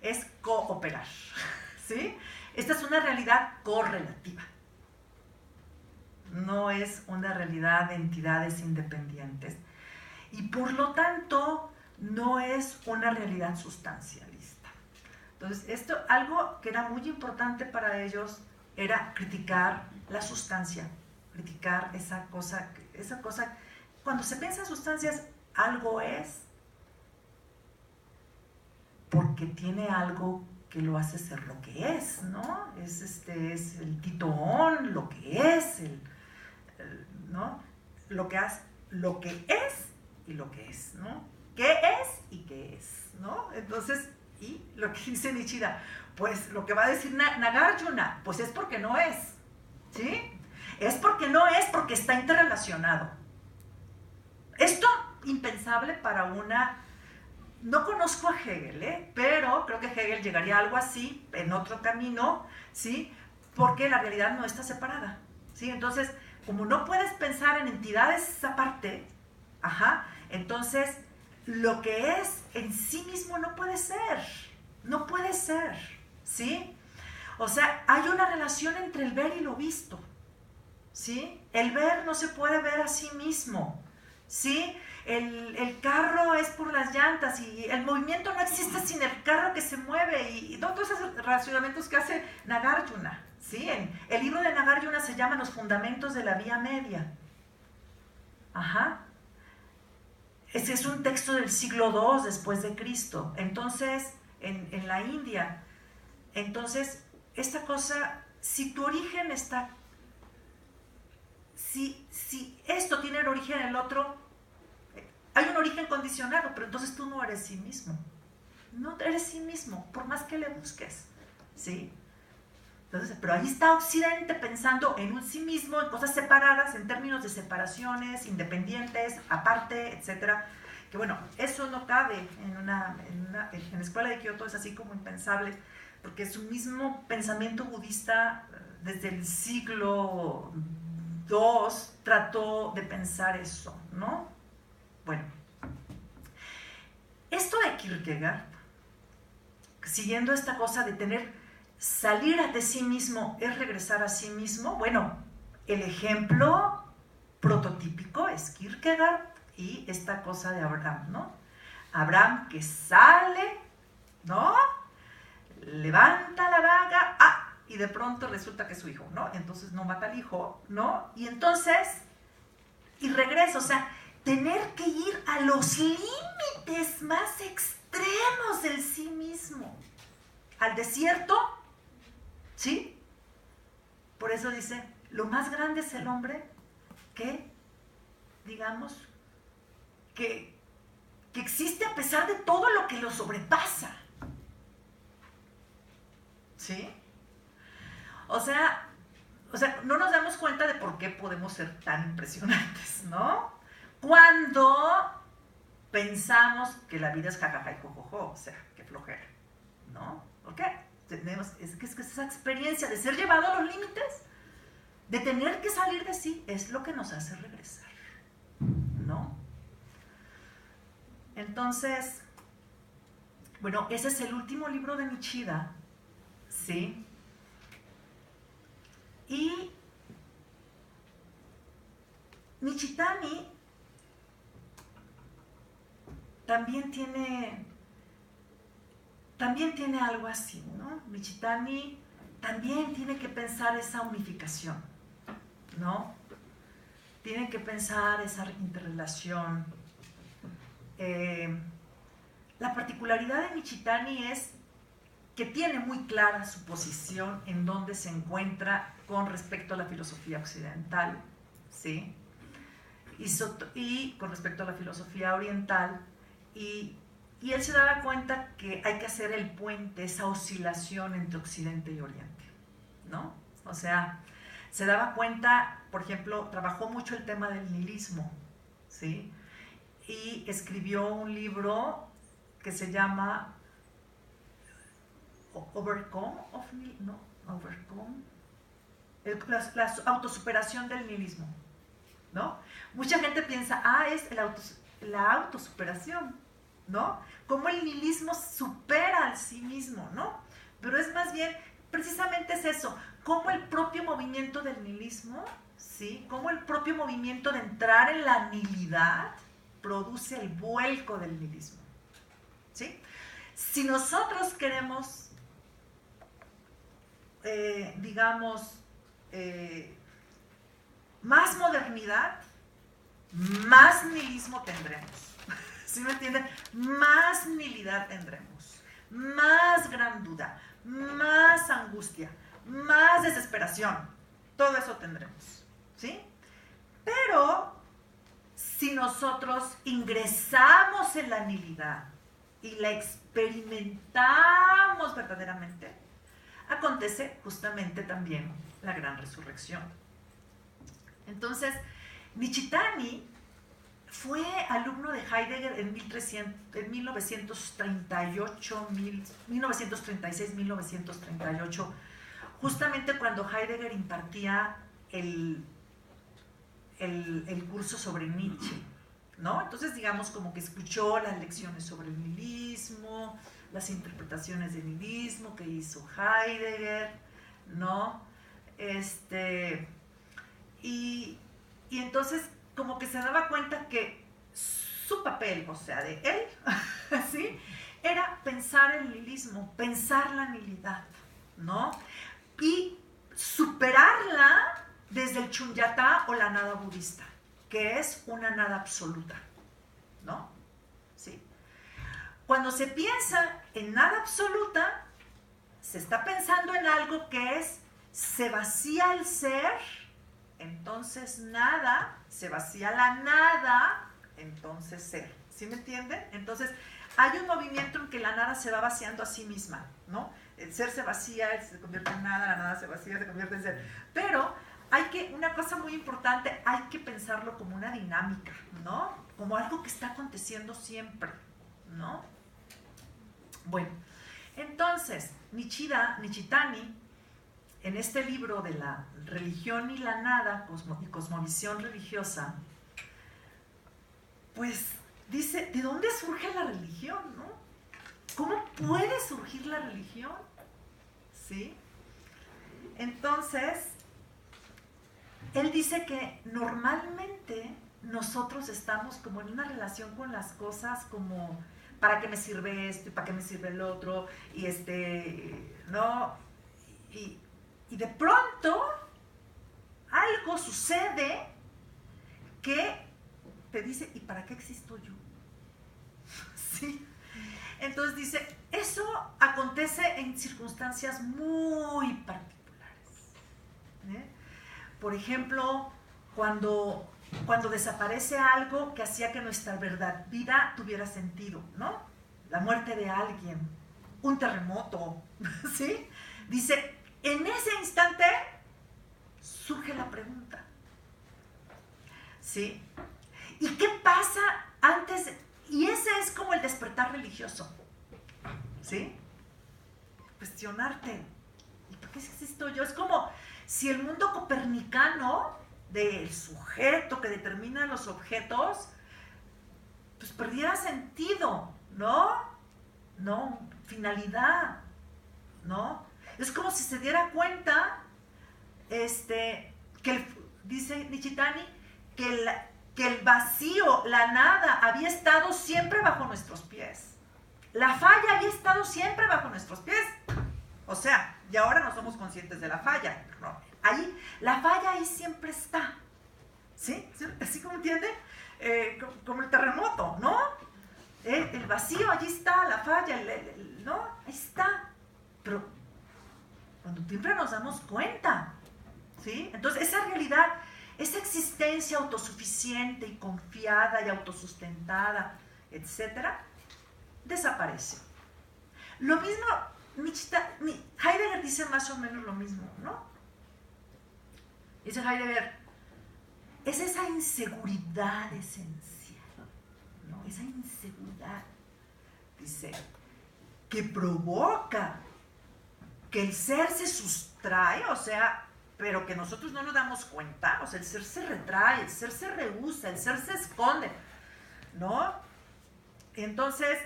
es cooperar, ¿sí? Esta es una realidad correlativa. No es una realidad de entidades independientes. Y por lo tanto, no es una realidad sustancialista. Entonces, esto, algo que era muy importante para ellos era criticar la sustancia, criticar esa cosa, cuando se piensa en sustancias, algo es porque tiene algo que lo hace ser lo que es, ¿no? Es el titoón, lo que es, ¿no? Lo que es y lo que es, ¿no? ¿Qué es y qué es, ¿no? Entonces, y lo que dice Nishida, pues lo que va a decir Nagarjuna, pues es porque no es, ¿sí? Es porque no es, porque está interrelacionado. Esto impensable para una... No conozco a Hegel, pero creo que Hegel llegaría a algo así, en otro camino, ¿sí? Porque la realidad no está separada, ¿sí? Entonces, como no puedes pensar en entidades aparte, entonces lo que es en sí mismo no puede ser, ¿sí? O sea, hay una relación entre el ver y lo visto, ¿sí? El ver no se puede ver a sí mismo, ¿sí? El carro es por las llantas y el movimiento no existe sin el carro que se mueve y todos esos relacionamientos que hace Nagarjuna, ¿sí? El libro de Nagarjuna se llama Los fundamentos de la vía media. Ese es un texto del siglo II después de Cristo. Entonces, en la India. Entonces, esta cosa, si tu origen está... Si esto tiene el origen en el otro, hay un origen condicionado, pero entonces tú no eres sí mismo. No eres sí mismo, por más que le busques, ¿sí? Entonces, pero ahí está Occidente pensando en un sí mismo, en cosas separadas, en términos de separaciones, independientes, aparte, etcétera. Que bueno, eso no cabe en la escuela de Kioto, es así como impensable, porque su mismo pensamiento budista desde el siglo II trató de pensar eso, ¿no? Bueno, esto de Kierkegaard, siguiendo esta cosa de salir de sí mismo es regresar a sí mismo, bueno, el ejemplo prototípico es Kierkegaard y esta cosa de Abraham, ¿no? Abraham que sale, ¿no? Levanta la daga, y de pronto resulta que es su hijo, ¿no? Entonces no mata al hijo, ¿no? Y entonces, y regresa, o sea, tener que ir a los límites más extremos del sí mismo, al desierto, ¿sí? Por eso dice, lo más grande es el hombre que, digamos, que existe a pesar de todo lo que lo sobrepasa, ¿sí? O sea, no nos damos cuenta de por qué podemos ser tan impresionantes, ¿no? Cuando pensamos que la vida es jajaja y jojojo, o sea, qué flojera, ¿no? ¿Por qué? Es que esa experiencia de ser llevado a los límites, de tener que salir de sí, es lo que nos hace regresar, ¿no? Entonces, bueno, ese es el último libro de Nishida, ¿sí? Y Nishitani también tiene algo así, ¿no? Nishitani también tiene que pensar esa unificación, ¿no? Tiene que pensar esa interrelación. La particularidad de Nishitani es que tiene muy clara su posición en donde se encuentra con respecto a la filosofía occidental, ¿sí? Y con respecto a la filosofía oriental, y él se daba cuenta que hay que hacer el puente, esa oscilación entre Occidente y Oriente, ¿no? O sea, se daba cuenta, por ejemplo, trabajó mucho el tema del nihilismo, ¿sí? Y escribió un libro que se llama la autosuperación del nihilismo, ¿no? Mucha gente piensa, es la autosuperación, ¿no? Cómo el nihilismo supera al sí mismo, ¿no? Pero es más bien, precisamente es eso, cómo el propio movimiento del nihilismo, ¿sí? Cómo el propio movimiento de entrar en la nihilidad produce el vuelco del nihilismo, ¿sí? Si nosotros queremos, más modernidad, más nihilismo tendremos. ¿Sí me entienden? Más nihilidad tendremos, más gran duda, más angustia, más desesperación. Todo eso tendremos, ¿sí? Pero si nosotros ingresamos en la nihilidad y la experimentamos verdaderamente, acontece justamente también la gran resurrección. Entonces, Nishitani fue alumno de Heidegger en 1936-1938, justamente cuando Heidegger impartía el curso sobre Nietzsche, ¿no? Entonces, digamos, como que escuchó las lecciones sobre el nihilismo, las interpretaciones del nihilismo que hizo Heidegger, ¿no? Y entonces como que se daba cuenta que su papel, o sea, de él, ¿sí? Era pensar el nihilismo, pensar la nihilidad, ¿no? Y superarla desde el Shunyata o la nada budista, que es una nada absoluta, ¿no? ¿Sí? Cuando se piensa en nada absoluta, se está pensando en algo que se vacía el ser, entonces nada, se vacía la nada, entonces ser. ¿Sí me entienden? Entonces, hay un movimiento en que la nada se va vaciando a sí misma, ¿no? El ser se vacía, se convierte en nada, la nada se vacía, se convierte en ser. Pero una cosa muy importante, hay que pensarlo como una dinámica, ¿no? Como algo que está aconteciendo siempre, ¿no? Bueno, entonces, Nishitani, en este libro de la religión y la nada, y cosmovisión religiosa, pues dice, ¿de dónde surge la religión, no? ¿Cómo puede surgir la religión? ¿Sí? Entonces, él dice que normalmente nosotros estamos como en una relación con las cosas como, ¿para qué me sirve esto y para qué me sirve el otro? Y ¿no? Y de pronto algo sucede que te dice, ¿y para qué existo yo? ¿Sí? Entonces dice, eso acontece en circunstancias muy particulares. Por ejemplo, cuando desaparece algo que hacía que nuestra vida tuviera sentido, ¿no? La muerte de alguien, un terremoto, ¿sí? Dice, en ese instante surge la pregunta, ¿sí? ¿Y qué pasa antes? Y ese es como el despertar religioso, ¿sí? Cuestionarte, ¿y por qué existo yo? Es como si el mundo copernicano del sujeto que determina los objetos, pues perdiera sentido, ¿no? No, finalidad, ¿no? Es como si se diera cuenta, dice Nishitani, que el vacío, la nada, había estado siempre bajo nuestros pies. La falla había estado siempre bajo nuestros pies. O sea, y ahora no somos conscientes de la falla. No, la falla ahí siempre está. ¿Sí? ¿Así como entienden? Como el terremoto, ¿no? El vacío, allí está, la falla, ¿no? Ahí está. Pero cuando siempre nos damos cuenta, ¿sí? Entonces esa realidad, esa existencia autosuficiente y confiada y autosustentada, etcétera, desaparece. Lo mismo, Heidegger dice más o menos lo mismo, ¿no? Dice Heidegger, es esa inseguridad esencial, ¿no? Esa inseguridad, dice, que provoca que el ser se sustrae, o sea, pero que nosotros no nos damos cuenta, o sea, el ser se retrae, el ser se rehúsa, el ser se esconde, ¿no? Entonces,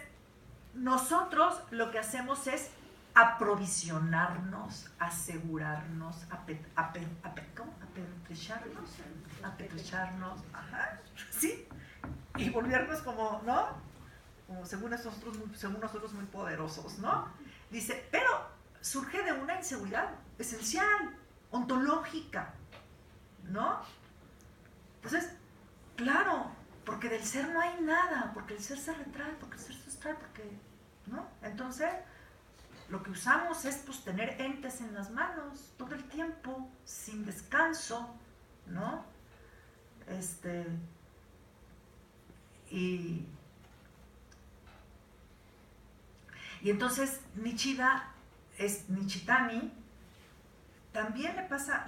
nosotros lo que hacemos es aprovisionarnos, asegurarnos, apetrecharnos, ajá, ¿sí? Y volvernos como, ¿no? Como según nosotros muy poderosos, ¿no? Dice, pero surge de una inseguridad esencial, ontológica, ¿no? Entonces, claro, porque del ser no hay nada, porque el ser se retrae, porque el ser se sustrae, porque, ¿no? Entonces, lo que usamos es pues tener entes en las manos todo el tiempo, sin descanso, ¿no? Y entonces Nichitani también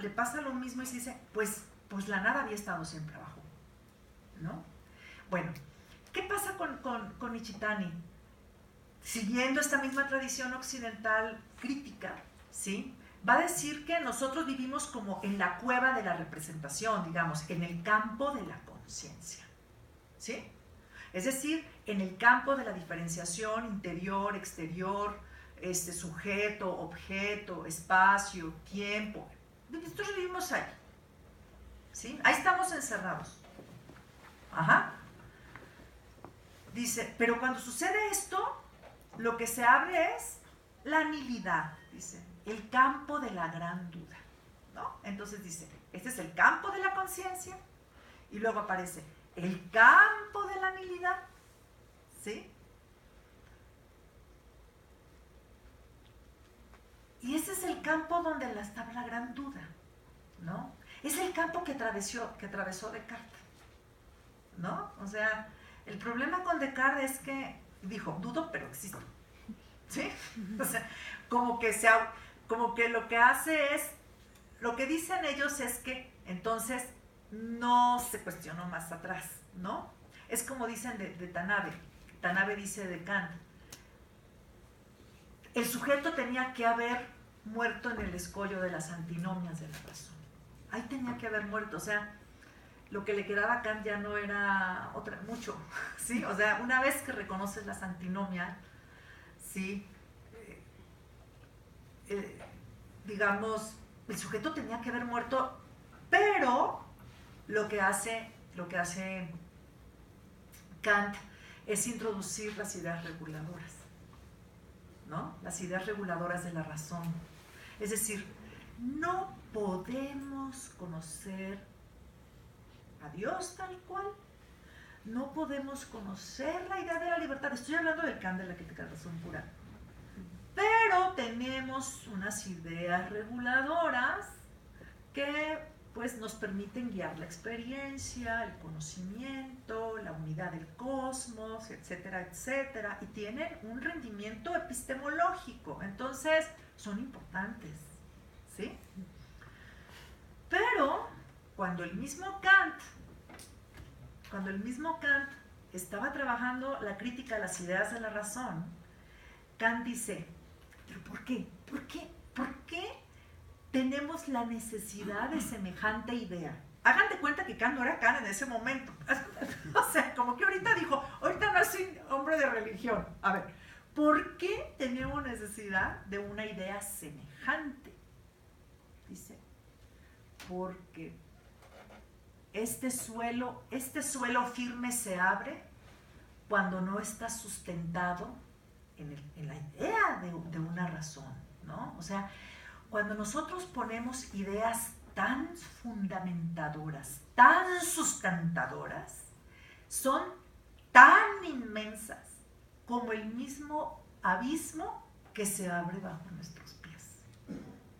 le pasa lo mismo y se dice, pues la nada había estado siempre abajo, ¿no? Bueno, ¿qué pasa con Nichitani? Siguiendo esta misma tradición occidental crítica, ¿sí? Va a decir que nosotros vivimos como en la cueva de la representación, digamos, en el campo de la conciencia, ¿sí? Es decir, en el campo de la diferenciación interior, exterior, sujeto, objeto, espacio, tiempo. Nosotros vivimos ahí, ¿sí? Ahí estamos encerrados. Ajá. Dice, pero cuando sucede esto, lo que se abre es la nilidad, dice, el campo de la gran duda, ¿no? Entonces dice, este es el campo de la conciencia, y luego aparece el campo de la nilidad, ¿sí? Y ese es el campo donde está la gran duda, ¿no? Es el campo que atravesó Descartes, ¿no? O sea, el problema con Descartes es que dijo, dudo, pero existo, ¿sí? O sea, como que lo que hace es, lo que dicen ellos es que entonces no se cuestionó más atrás, ¿no? Es como dicen de Tanabe. Tanabe dice de Kant, el sujeto tenía que haber muerto en el escollo de las antinomias de la razón. Ahí tenía que haber muerto, o sea, lo que le quedaba a Kant ya no era mucho, ¿sí? O sea, una vez que reconoces las antinomias, ¿sí? Digamos, el sujeto tenía que haber muerto, pero lo que hace Kant es introducir las ideas reguladoras, ¿no? Las ideas reguladoras de la razón. Es decir, no podemos conocer a Dios tal cual, no podemos conocer la idea de la libertad. Estoy hablando del Kant de la crítica de la razón pura. Pero tenemos unas ideas reguladoras que pues nos permiten guiar la experiencia, el conocimiento, la unidad del cosmos, etcétera, etcétera, y tienen un rendimiento epistemológico, entonces son importantes, ¿sí? Pero cuando el mismo Kant estaba trabajando la crítica a las ideas de la razón, Kant dice, ¿pero por qué? ¿Por qué tenemos la necesidad de semejante idea? Hagan de cuenta que Kant no era Kant en ese momento. O sea, como que ahorita dijo, ahorita no soy hombre de religión. A ver, ¿por qué tenemos necesidad de una idea semejante? Dice, porque este suelo firme se abre cuando no está sustentado en la idea de una razón, ¿no? O sea, cuando nosotros ponemos ideas tan fundamentadoras, tan sustentadoras, son tan inmensas como el mismo abismo que se abre bajo nuestros pies.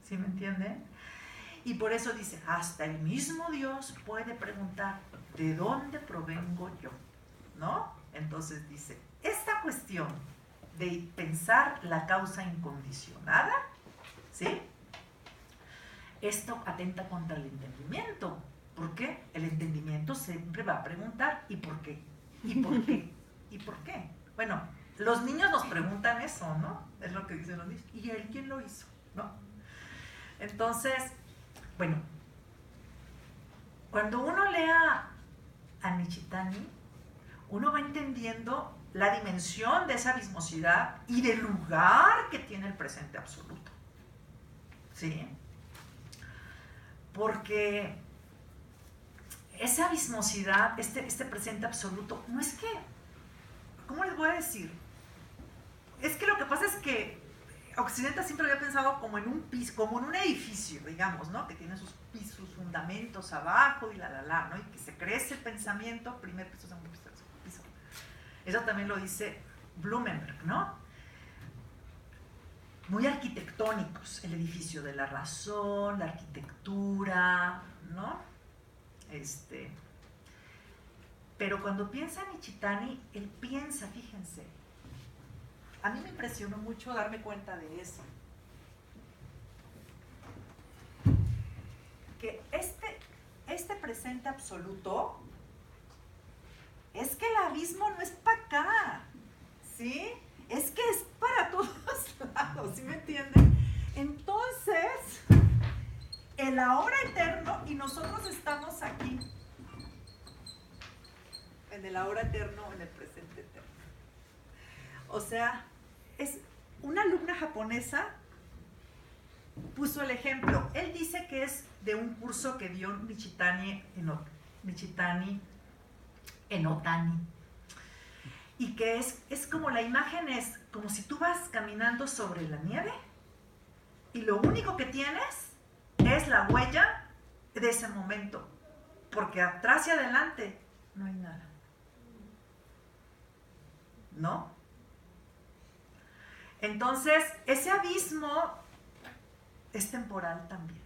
¿Sí me entienden? Y por eso dice, hasta el mismo Dios puede preguntar, ¿de dónde provengo yo? ¿No? Entonces dice, esta cuestión de pensar la causa incondicionada, ¿sí? Esto atenta contra el entendimiento. ¿Por qué? El entendimiento siempre va a preguntar, ¿y por qué? ¿Y por qué? ¿Y por qué? Bueno, los niños nos preguntan eso, ¿no? Es lo que dicen los niños. ¿Y él quién lo hizo? ¿no? Entonces, bueno, cuando uno lea a Nishitani, uno va entendiendo la dimensión de esa abismosidad y del lugar que tiene el presente absoluto. ¿Sí? Porque esa abismosidad, este presente absoluto, no es que, ¿cómo les voy a decir? Es que lo que pasa es que Occidente siempre había pensado como en un piso, como en un edificio, digamos, ¿no? Que tiene sus pisos, sus fundamentos abajo y ¿no? Y que se crece el pensamiento, primer piso, segundo piso, tercer piso. Eso también lo dice Blumenberg, ¿no? Muy arquitectónicos, el edificio de la razón, la arquitectura, ¿no? Pero cuando piensa en Nishitani, él piensa, fíjense, a mí me impresionó mucho darme cuenta de eso. Que este presente absoluto es que el abismo no es para acá, ¿sí? Es que es para todos lados, ¿sí me entienden? Entonces, el ahora eterno, y nosotros estamos aquí, en el ahora eterno, en el presente eterno. O sea, es una alumna japonesa puso el ejemplo. Él dice que es de un curso que dio Nishitani en Otani. Y que es como la imagen es como si tú vas caminando sobre la nieve y lo único que tienes es la huella de ese momento. Porque atrás y adelante no hay nada. ¿No? Entonces, ese abismo es temporal también.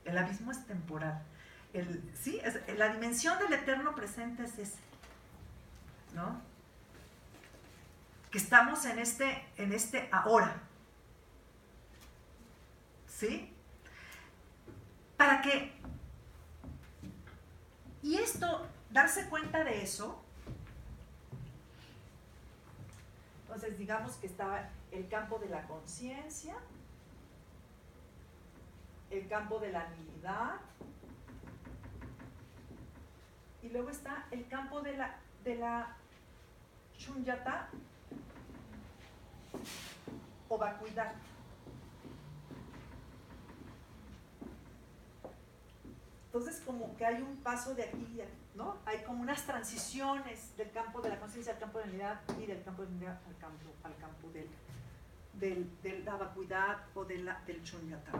El abismo es temporal. Sí, la dimensión del eterno presente es ese, ¿no? Que estamos en este ahora. ¿Sí? Para que... Y esto, darse cuenta de eso... Entonces, digamos que estaba el campo de la conciencia, el campo de la nilidad, y luego está el campo de la shunyata o vacuidad. Entonces, como que hay un paso de aquí, ¿no? Hay como unas transiciones del campo de la conciencia al campo de la unidad y del campo de la unidad al campo de la vacuidad o del shunyata.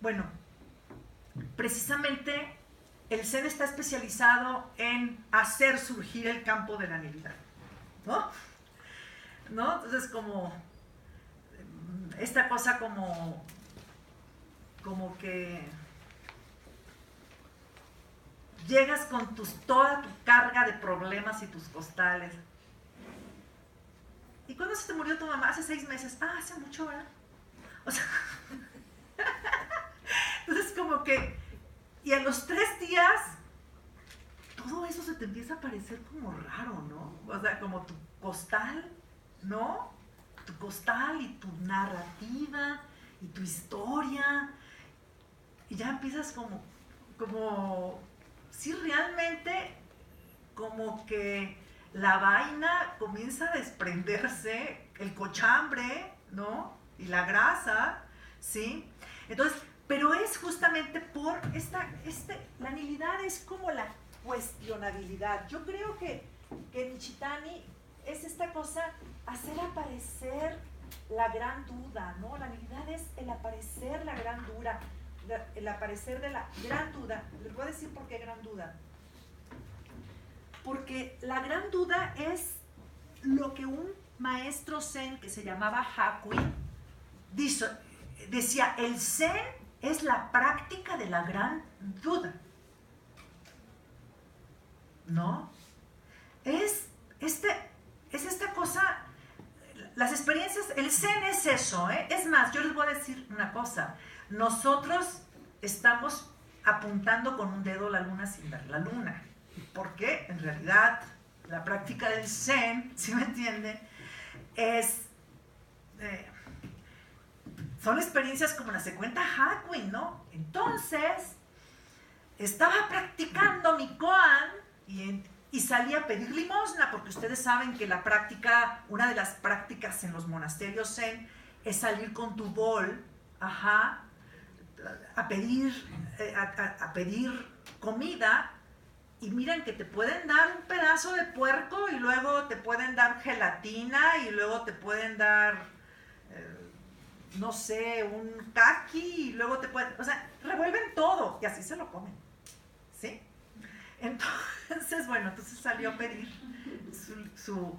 Bueno, precisamente el Zen está especializado en hacer surgir el campo de la nilidad, ¿no? Entonces, como esta cosa como que llegas con toda tu carga de problemas y tus costales. ¿Y cuándo se te murió tu mamá? Hace 6 meses. Ah, hace mucho, ¿verdad? O sea, entonces como que, y a los 3 días, todo eso se te empieza a parecer como raro, ¿no? O sea, como tu costal, ¿no? Tu costal y tu narrativa y tu historia. Y ya empiezas como si realmente como que la vaina comienza a desprenderse, el cochambre, ¿no? Y la grasa, ¿sí? Entonces, pero es justamente por la nilidad es como la cuestionabilidad. Yo creo que Nishitani es esta cosa, hacer aparecer la gran duda, ¿no? La nilidad es el aparecer la gran duda. El aparecer de la gran duda. Les voy a decir por qué gran duda. Porque la gran duda es lo que un maestro zen que se llamaba Hakui decía, el zen es la práctica de la gran duda, ¿no? Es esta cosa, las experiencias, el zen es eso, ¿eh? Es más, yo les voy a decir una cosa, nosotros estamos apuntando con un dedo la luna sin ver la luna, porque en realidad la práctica del zen, ¿sí me entienden? Es son experiencias como las se cuenta Hakuin, ¿no? Entonces, estaba practicando mi koan y salí a pedir limosna, porque ustedes saben que la práctica, una de las prácticas en los monasterios zen es salir con tu bol, a pedir comida, y miren que te pueden dar un pedazo de puerco y luego te pueden dar gelatina y luego te pueden dar, no sé, un kaki y luego te pueden, o sea, revuelven todo y así se lo comen, ¿sí? Entonces, bueno, entonces salió a pedir su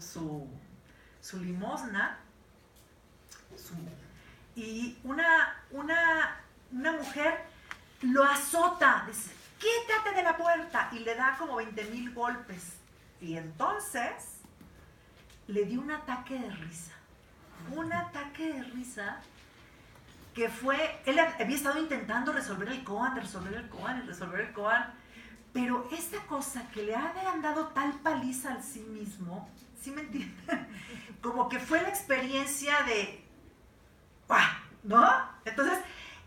limosna y una mujer lo azota, dice, quítate de la puerta, y le da como 20,000 golpes. Y entonces le dio un ataque de risa, que fue, él había estado intentando resolver el koan, pero esta cosa que le habían dado tal paliza al sí mismo, ¿sí me entienden? Como que fue la experiencia de, ¿no? Entonces,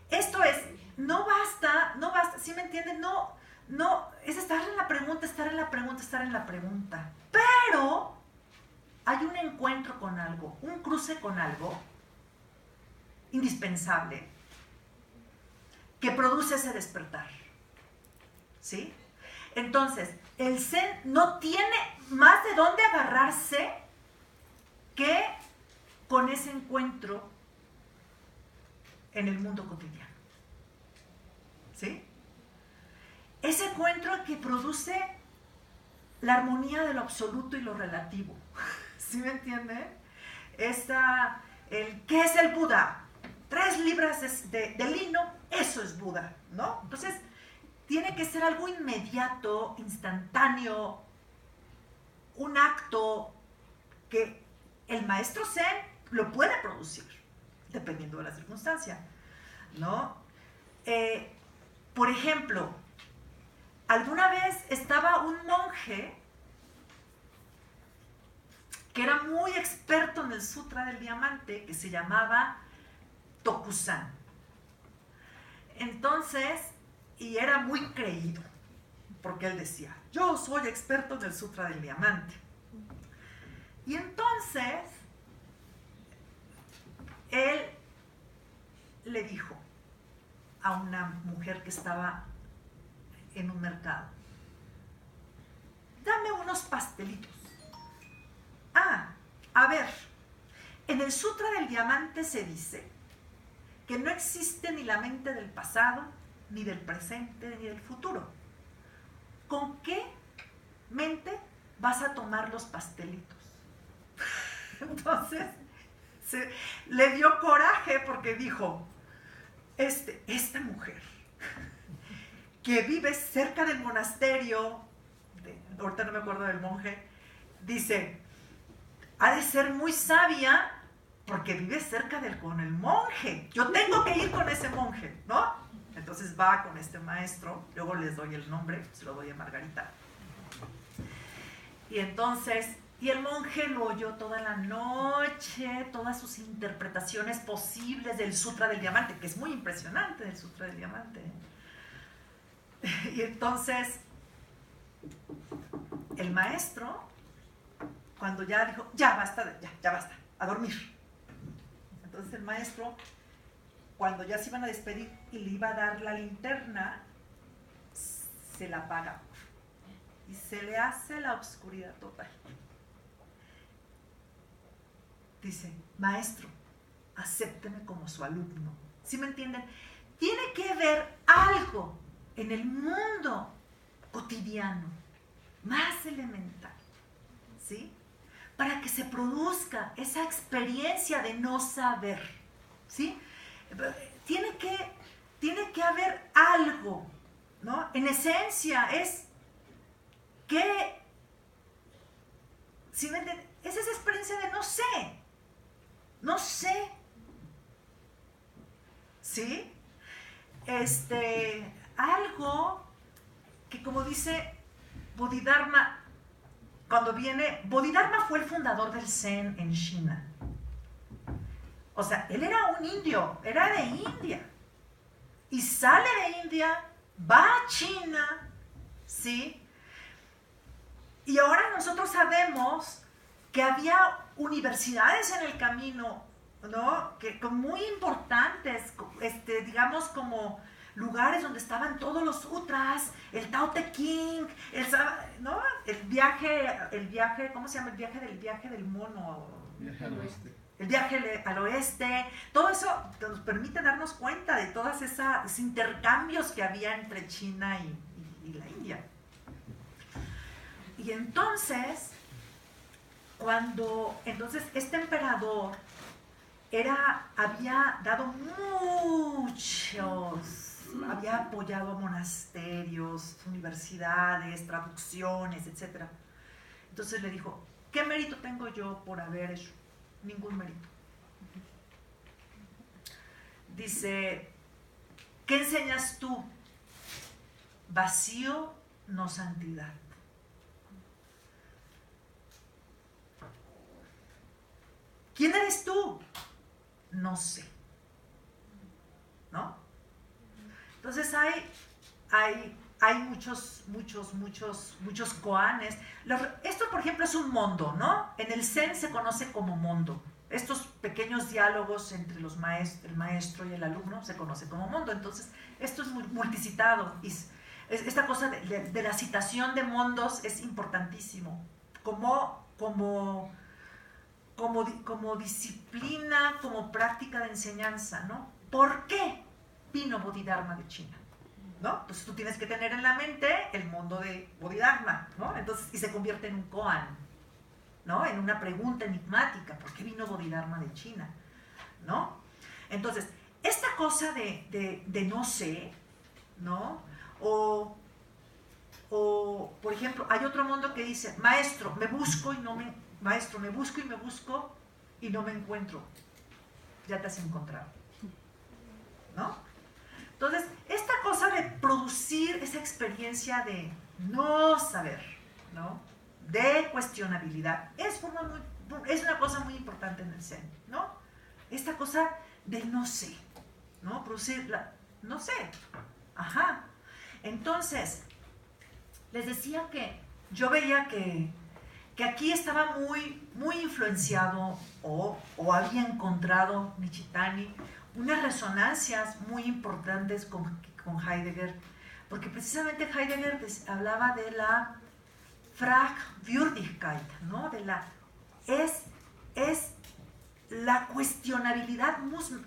esto es, no basta, ¿sí me entienden? No, es estar en la pregunta, pero hay un encuentro con algo, un cruce con algo indispensable que produce ese despertar, ¿sí? Entonces, el Zen no tiene más de dónde agarrarse que con ese encuentro en el mundo cotidiano, ¿sí? Ese encuentro que produce la armonía de lo absoluto y lo relativo, ¿sí me entienden? ¿Qué es el Buda? 3 libras de lino, eso es Buda, ¿no? Entonces, tiene que ser algo inmediato, instantáneo, un acto que el maestro Zen lo puede producir, dependiendo de la circunstancia, ¿no? Por ejemplo, alguna vez estaba un monje que era muy experto en el Sutra del Diamante, que se llamaba Tokusan. Entonces, y era muy creído, porque él decía, yo soy experto en el Sutra del Diamante. Y entonces, él le dijo a una mujer que estaba en un mercado, dame unos pastelitos. A ver, en el Sutra del Diamante se dice que no existe ni la mente del pasado, ni del presente, ni del futuro. ¿Con qué mente vas a tomar los pastelitos? Entonces, le dio coraje porque dijo, esta mujer que vive cerca del monasterio, ahorita no me acuerdo del monje, dice, ha de ser muy sabia porque vive cerca con el monje. Yo tengo que ir con ese monje, ¿no? Entonces va con este maestro, luego les doy el nombre, se lo doy a Margarita. Y entonces, y el monje lo oyó toda la noche, todas sus interpretaciones posibles del Sutra del Diamante, que es muy impresionante el Sutra del Diamante. Y entonces, el maestro, cuando ya dijo, ya basta, a dormir. Entonces el maestro, cuando ya se iban a despedir y le iba a dar la linterna, se la apaga y se le hace la oscuridad total. Dice, maestro, acépteme como su alumno. ¿Sí me entienden? Tiene que haber algo en el mundo cotidiano, más elemental, ¿sí? Para que se produzca esa experiencia de no saber, ¿sí? Tiene que haber algo, ¿no? En esencia es que, ¿sí me entienden? Es esa experiencia de no sé, ¿sí? Algo que, como dice Bodhidharma, Bodhidharma fue el fundador del Zen en China. O sea, él era un indio, era de India. Y sale de India, va a China, ¿sí? Y ahora nosotros sabemos que había universidades en el camino, ¿no? Que muy importantes, digamos como lugares donde estaban todos los sutras, el Tao Te Ching, ¿no? El viaje, ¿cómo se llama? El viaje del mono. Viaje al oeste. El viaje al oeste, todo eso nos permite darnos cuenta de todos esos intercambios que había entre China y la India. Y entonces, entonces este emperador había dado había apoyado monasterios, universidades, traducciones, etc. Entonces le dijo, ¿qué mérito tengo yo por haber hecho? Ningún mérito. Dice, ¿qué enseñas tú? Vacío, no santidad. ¿Quién eres tú? No sé. ¿No? Entonces hay muchos koanes. Esto, por ejemplo, es un mondo, ¿no? En el Zen se conoce como mondo. Estos pequeños diálogos entre el maestro y el alumno se conoce como mondo. Entonces, esto es multicitado. Y esta cosa de la citación de mondos es importantísimo. Como disciplina, como práctica de enseñanza, ¿no? ¿Por qué vino Bodhidharma de China? ¿No? Entonces tú tienes que tener en la mente el mundo de Bodhidharma, ¿no? Entonces, y se convierte en un koan, ¿no? En una pregunta enigmática, ¿por qué vino Bodhidharma de China? ¿No? Entonces, esta cosa de no sé, ¿no? O, por ejemplo, hay otro mundo que dice, maestro, me busco y no me encuentro. Ya te has encontrado, ¿no? Entonces, esta cosa de producir esa experiencia de no saber, ¿no? De cuestionabilidad, es una cosa muy importante en el Zen, ¿no? Esta cosa del no sé, ¿no? Producir no sé. Ajá. Entonces, les decía que yo veía que aquí estaba muy influenciado o había encontrado Nishitani unas resonancias muy importantes con Heidegger, porque precisamente Heidegger hablaba de la Fragwürdigkeit, ¿no? Es la cuestionabilidad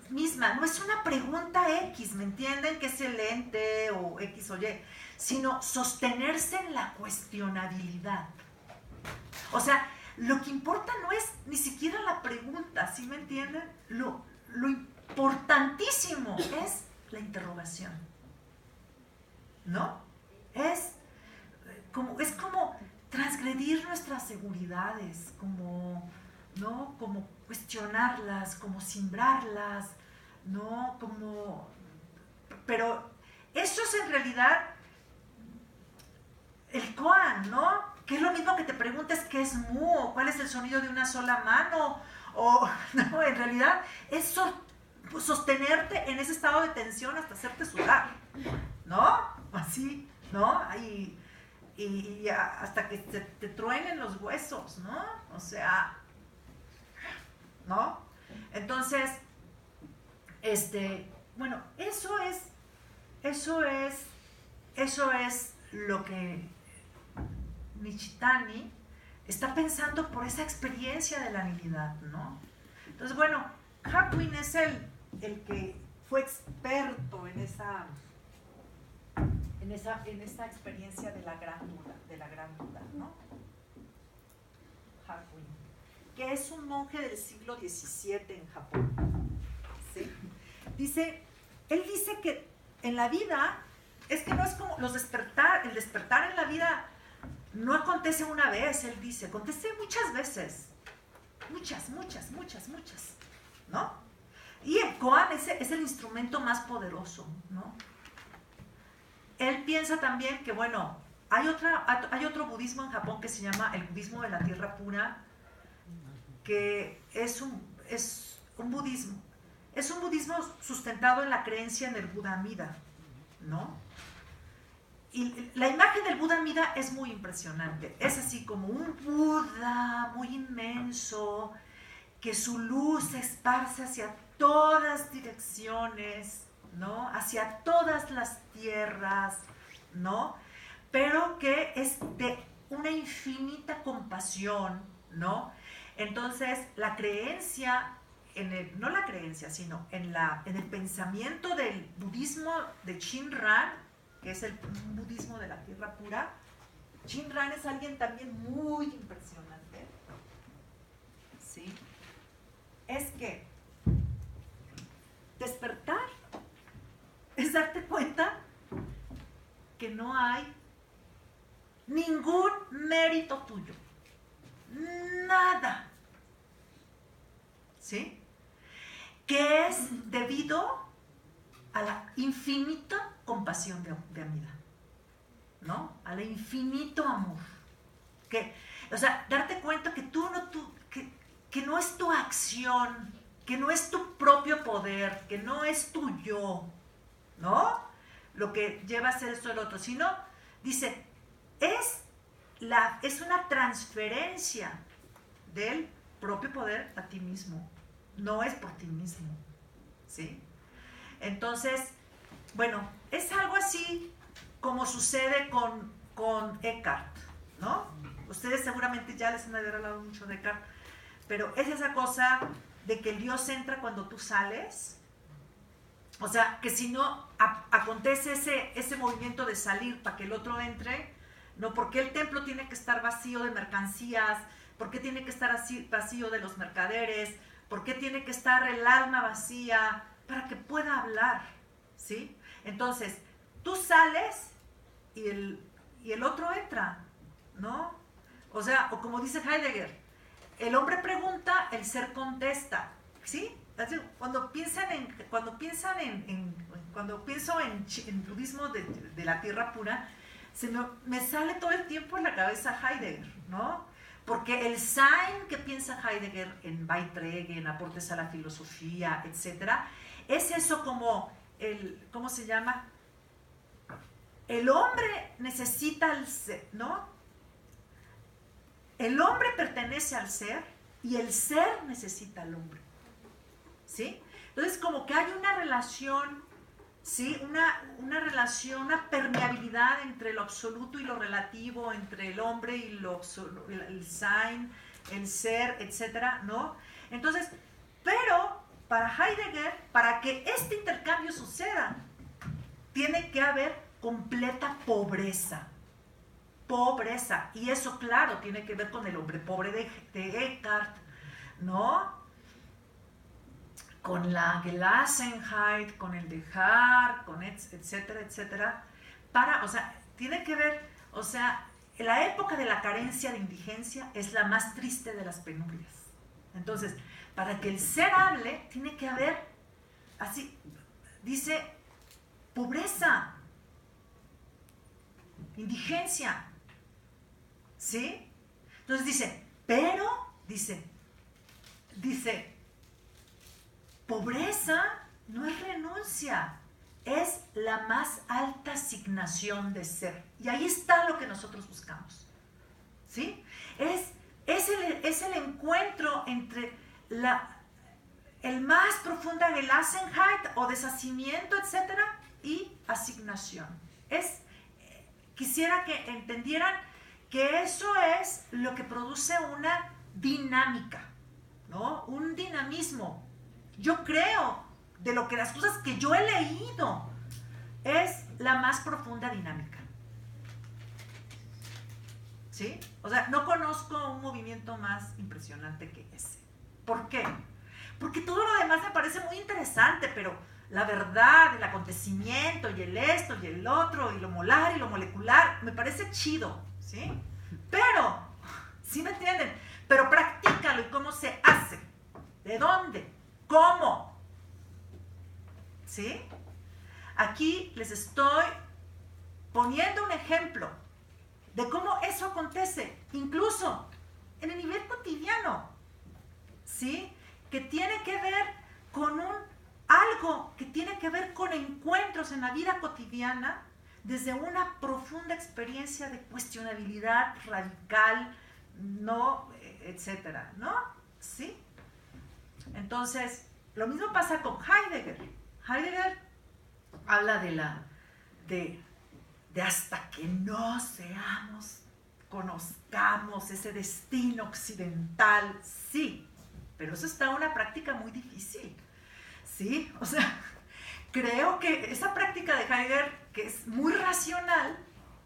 misma, no es una pregunta X, ¿me entienden? Que es el ente o X o Y, sino sostenerse en la cuestionabilidad. O sea, lo que importa no es ni siquiera la pregunta, ¿sí me entienden? Lo importantísimo es la interrogación, ¿no? Es como transgredir nuestras seguridades, ¿no? Como cuestionarlas, como simbrarlas, ¿no? Pero eso es en realidad el koan, ¿no? Que es lo mismo que te preguntes qué es mu, o cuál es el sonido de una sola mano, o no, en realidad es sostenerte en ese estado de tensión hasta hacerte sudar, ¿no? Así, ¿no? Y hasta que te truenen los huesos, ¿no? O sea, ¿no? Entonces, bueno, eso es lo que Nishitani está pensando por esa experiencia de la nilidad, ¿no? Entonces, bueno, Hakuin es el que fue experto en esa experiencia de la gran duda, ¿no? Hakuin, que es un monje del siglo XVII en Japón, ¿sí? Él dice que en la vida, es que no es como el despertar en la vida no acontece una vez, él dice, acontece muchas veces, muchas, ¿no? Y el koan es el instrumento más poderoso, ¿no? Él piensa también que, bueno, hay otro budismo en Japón que se llama el budismo de la tierra pura, que es un budismo. Es un budismo sustentado en la creencia en el Buda Amida, ¿no? Y la imagen del Buda Amida es muy impresionante. Es así como un Buda muy inmenso, que su luz se esparce hacia todas direcciones, ¿no? Hacia todas las tierras, ¿no? Pero que es de una infinita compasión, ¿no? Entonces, la creencia, no la creencia, sino en el pensamiento del budismo de Shinran, que es el budismo de la tierra pura. Shinran es alguien también muy impresionante, ¿sí? Es que despertar es darte cuenta que no hay ningún mérito tuyo, nada, ¿sí? Que es debido a la infinita compasión de Amida, ¿no? Al infinito amor. O sea, darte cuenta que que no es tu acción, que no es tu propio poder, que no es tu yo, ¿no? Lo que lleva a hacer esto o el otro, sino, dice, es una transferencia del propio poder a ti mismo, no es por ti mismo, ¿sí? Entonces, bueno, es algo así como sucede con Eckhart, ¿no? Ustedes seguramente ya les han de haber hablado mucho de Eckhart, pero es esa cosa de que el Dios entra cuando tú sales. O sea, que si no acontece ese movimiento de salir para que el otro entre, ¿no? ¿Por qué el templo tiene que estar vacío de mercancías? ¿Por qué tiene que estar así vacío de los mercaderes? ¿Por qué tiene que estar el alma vacía? Para que pueda hablar, ¿sí? Entonces, tú sales y el otro entra, ¿no? O sea, o como dice Heidegger, el hombre pregunta, el ser contesta, ¿sí? Cuando pienso en budismo de la tierra pura, me sale todo el tiempo en la cabeza Heidegger, ¿no? Porque el Sein que piensa Heidegger en Beiträge, en aportes a la filosofía, etcétera, es eso como ¿cómo se llama? El hombre necesita al ser, ¿no? El hombre pertenece al ser y el ser necesita al hombre, ¿sí? Entonces, como que hay una relación, ¿sí? Una relación, una permeabilidad entre lo absoluto y lo relativo, entre el hombre y el sein, el ser, etcétera, ¿no? Entonces, pero para Heidegger, para que este intercambio suceda, tiene que haber completa pobreza. Pobreza. Y eso, claro, tiene que ver con el hombre pobre de Eckhart, ¿no? Con la Gelassenheit, con el dejar, con etcétera, etcétera. O sea, tiene que ver, o sea, la época de la carencia de indigencia es la más triste de las penurias. Entonces, para que el ser hable, tiene que haber, así, dice, pobreza, indigencia, ¿sí? Entonces dice, dice, pobreza no es renuncia, es la más alta asignación de ser. Y ahí está lo que nosotros buscamos, ¿sí? Es el encuentro entre el más profunda Gelassenheit o deshacimiento, etcétera, y asignación. Quisiera que entendieran que eso es lo que produce una dinámica, ¿no? Un dinamismo. Yo creo de las cosas que yo he leído es la más profunda dinámica, ¿sí? O sea, no conozco un movimiento más impresionante que ese. ¿Por qué? Porque todo lo demás me parece muy interesante, pero la verdad, el acontecimiento y el esto y el otro y lo molar y lo molecular, me parece chido, ¿sí? Pero, ¿sí me entienden? Pero practícalo y cómo se hace, de dónde, cómo, ¿sí? Aquí les estoy poniendo un ejemplo de cómo eso acontece, incluso en el nivel cotidiano, ¿sí? que tiene que ver con algo que tiene que ver con encuentros en la vida cotidiana desde una profunda experiencia de cuestionabilidad radical, ¿no? Etcétera, ¿no? ¿Sí? Entonces, lo mismo pasa con Heidegger. Heidegger habla de hasta que no conozcamos ese destino occidental, sí, pero eso está en una práctica muy difícil, ¿sí? O sea, creo que esa práctica de Heidegger, que es muy racional,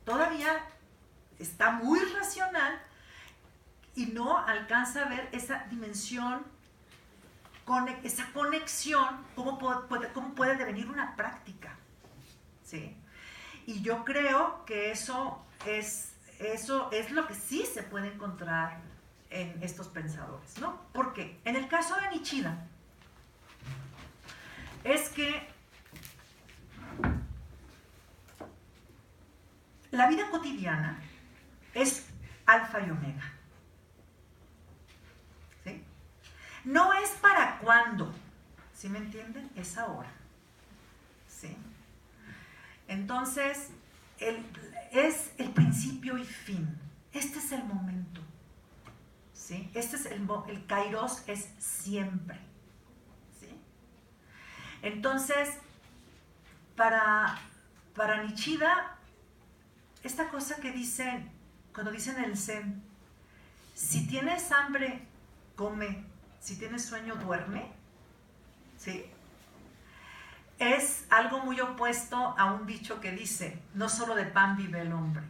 todavía está muy racional y no alcanza a ver esa dimensión, esa conexión, cómo puede devenir una práctica, ¿sí? Y yo creo que eso es lo que sí se puede encontrar en estos pensadores, ¿no? Porque en el caso de Nishida, es que la vida cotidiana es alfa y omega, ¿sí? No es para cuándo, ¿sí me entienden? Es ahora, ¿sí? Entonces, es el principio y fin. Este es el momento, ¿sí? Este es el kairos, es siempre, ¿sí? Entonces, para Nishida, esta cosa que dicen, cuando dicen el Zen, si tienes hambre, come, si tienes sueño, duerme, ¿sí? Es algo muy opuesto a un dicho que dice, no solo de pan vive el hombre.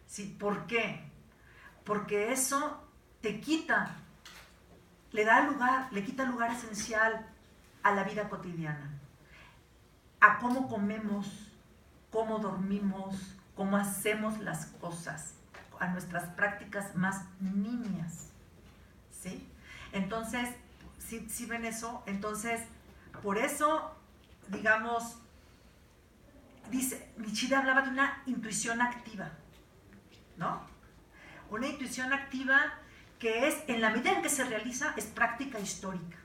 ¿Sí? ¿Por qué? Porque eso te quita, le quita lugar esencial a la vida cotidiana, a cómo comemos, cómo dormimos, cómo hacemos las cosas, a nuestras prácticas más nimias, ¿sí? Entonces, ¿sí ven eso? Entonces, por eso, digamos, Nishida hablaba de una intuición activa, ¿no? Una intuición activa que es, en la medida en que se realiza, es práctica histórica.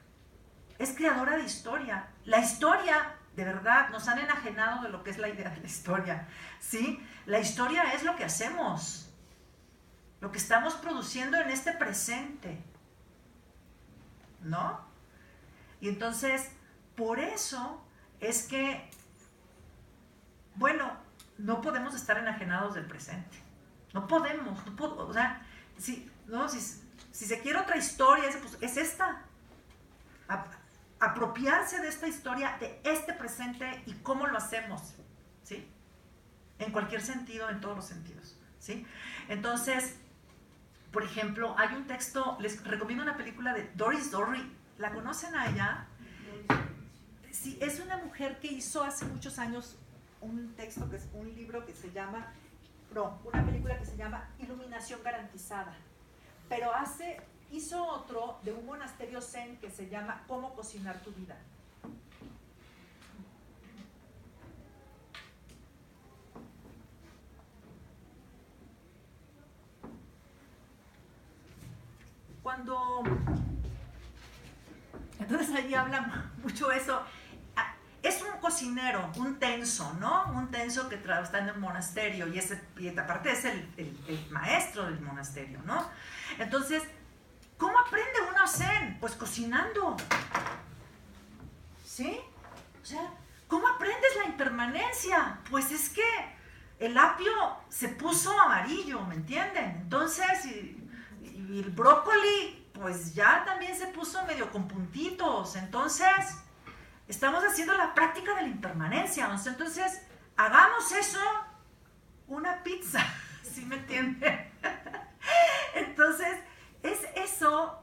Es creadora de historia. La historia, de verdad, nos han enajenado de lo que es la idea de la historia, ¿sí? La historia es lo que hacemos, lo que estamos produciendo en este presente, ¿no? Y entonces, por eso es que, bueno, no podemos estar enajenados del presente. No podemos, o sea, si se quiere otra historia, pues es esta. Apropiarse de esta historia, de este presente y cómo lo hacemos, ¿sí? En cualquier sentido, en todos los sentidos, ¿sí? Entonces, por ejemplo, hay un texto, les recomiendo una película de Doris Dorry. ¿La conocen a ella? Sí, es una mujer que hizo hace muchos años un texto, que es un libro que se llama, una película que se llama Iluminación Garantizada, pero hizo otro de un monasterio zen que se llama Cómo cocinar tu vida. Entonces allí habla mucho eso. Es un cocinero, un tenso, ¿no? Un tenso que está en el monasterio y aparte es el maestro del monasterio, ¿no? Entonces, ¿cómo aprende uno zen? Pues cocinando, ¿sí? O sea, ¿cómo aprendes la impermanencia? Pues es que el apio se puso amarillo, ¿me entienden? Entonces, y el brócoli, pues ya también se puso medio con puntitos. Entonces, estamos haciendo la práctica de la impermanencia. Entonces, hagamos eso una pizza, ¿sí me entienden? Entonces, es eso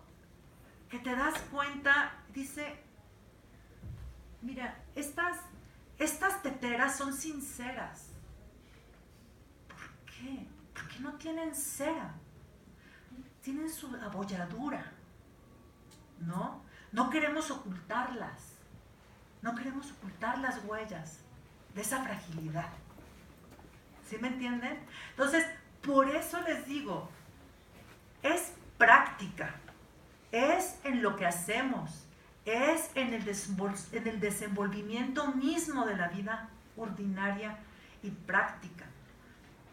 que te das cuenta, dice, mira, estas teteras son sinceras. ¿Por qué? Porque no tienen cera, tienen su abolladura, ¿no? No queremos ocultarlas, no queremos ocultar las huellas de esa fragilidad, ¿sí me entienden? Entonces, por eso les digo, es práctica, es en lo que hacemos, es en el desenvolvimiento mismo de la vida ordinaria y práctica.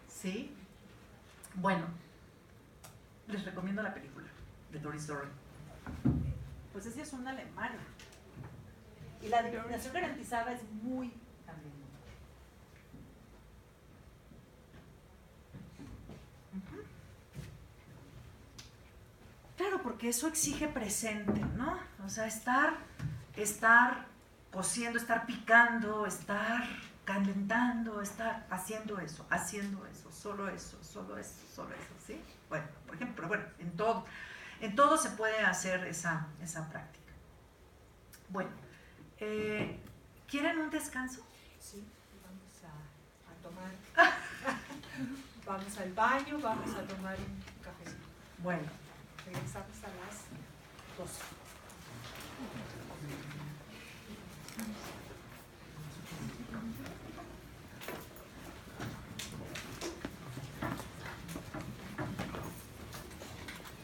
¿Sí? Bueno, les recomiendo la película de Doris Doran. Pues esa es una alemana. Y la discriminación garantizada es muy también. Claro, porque eso exige presente, ¿no? O sea, estar cociendo, estar picando, estar calentando, estar haciendo eso, solo eso, ¿sí? Bueno, por ejemplo, bueno, en todo se puede hacer esa práctica. Bueno, ¿quieren un descanso? Sí, vamos a tomar, vamos al baño, vamos a tomar un cafecito. Bueno. Regresamos a las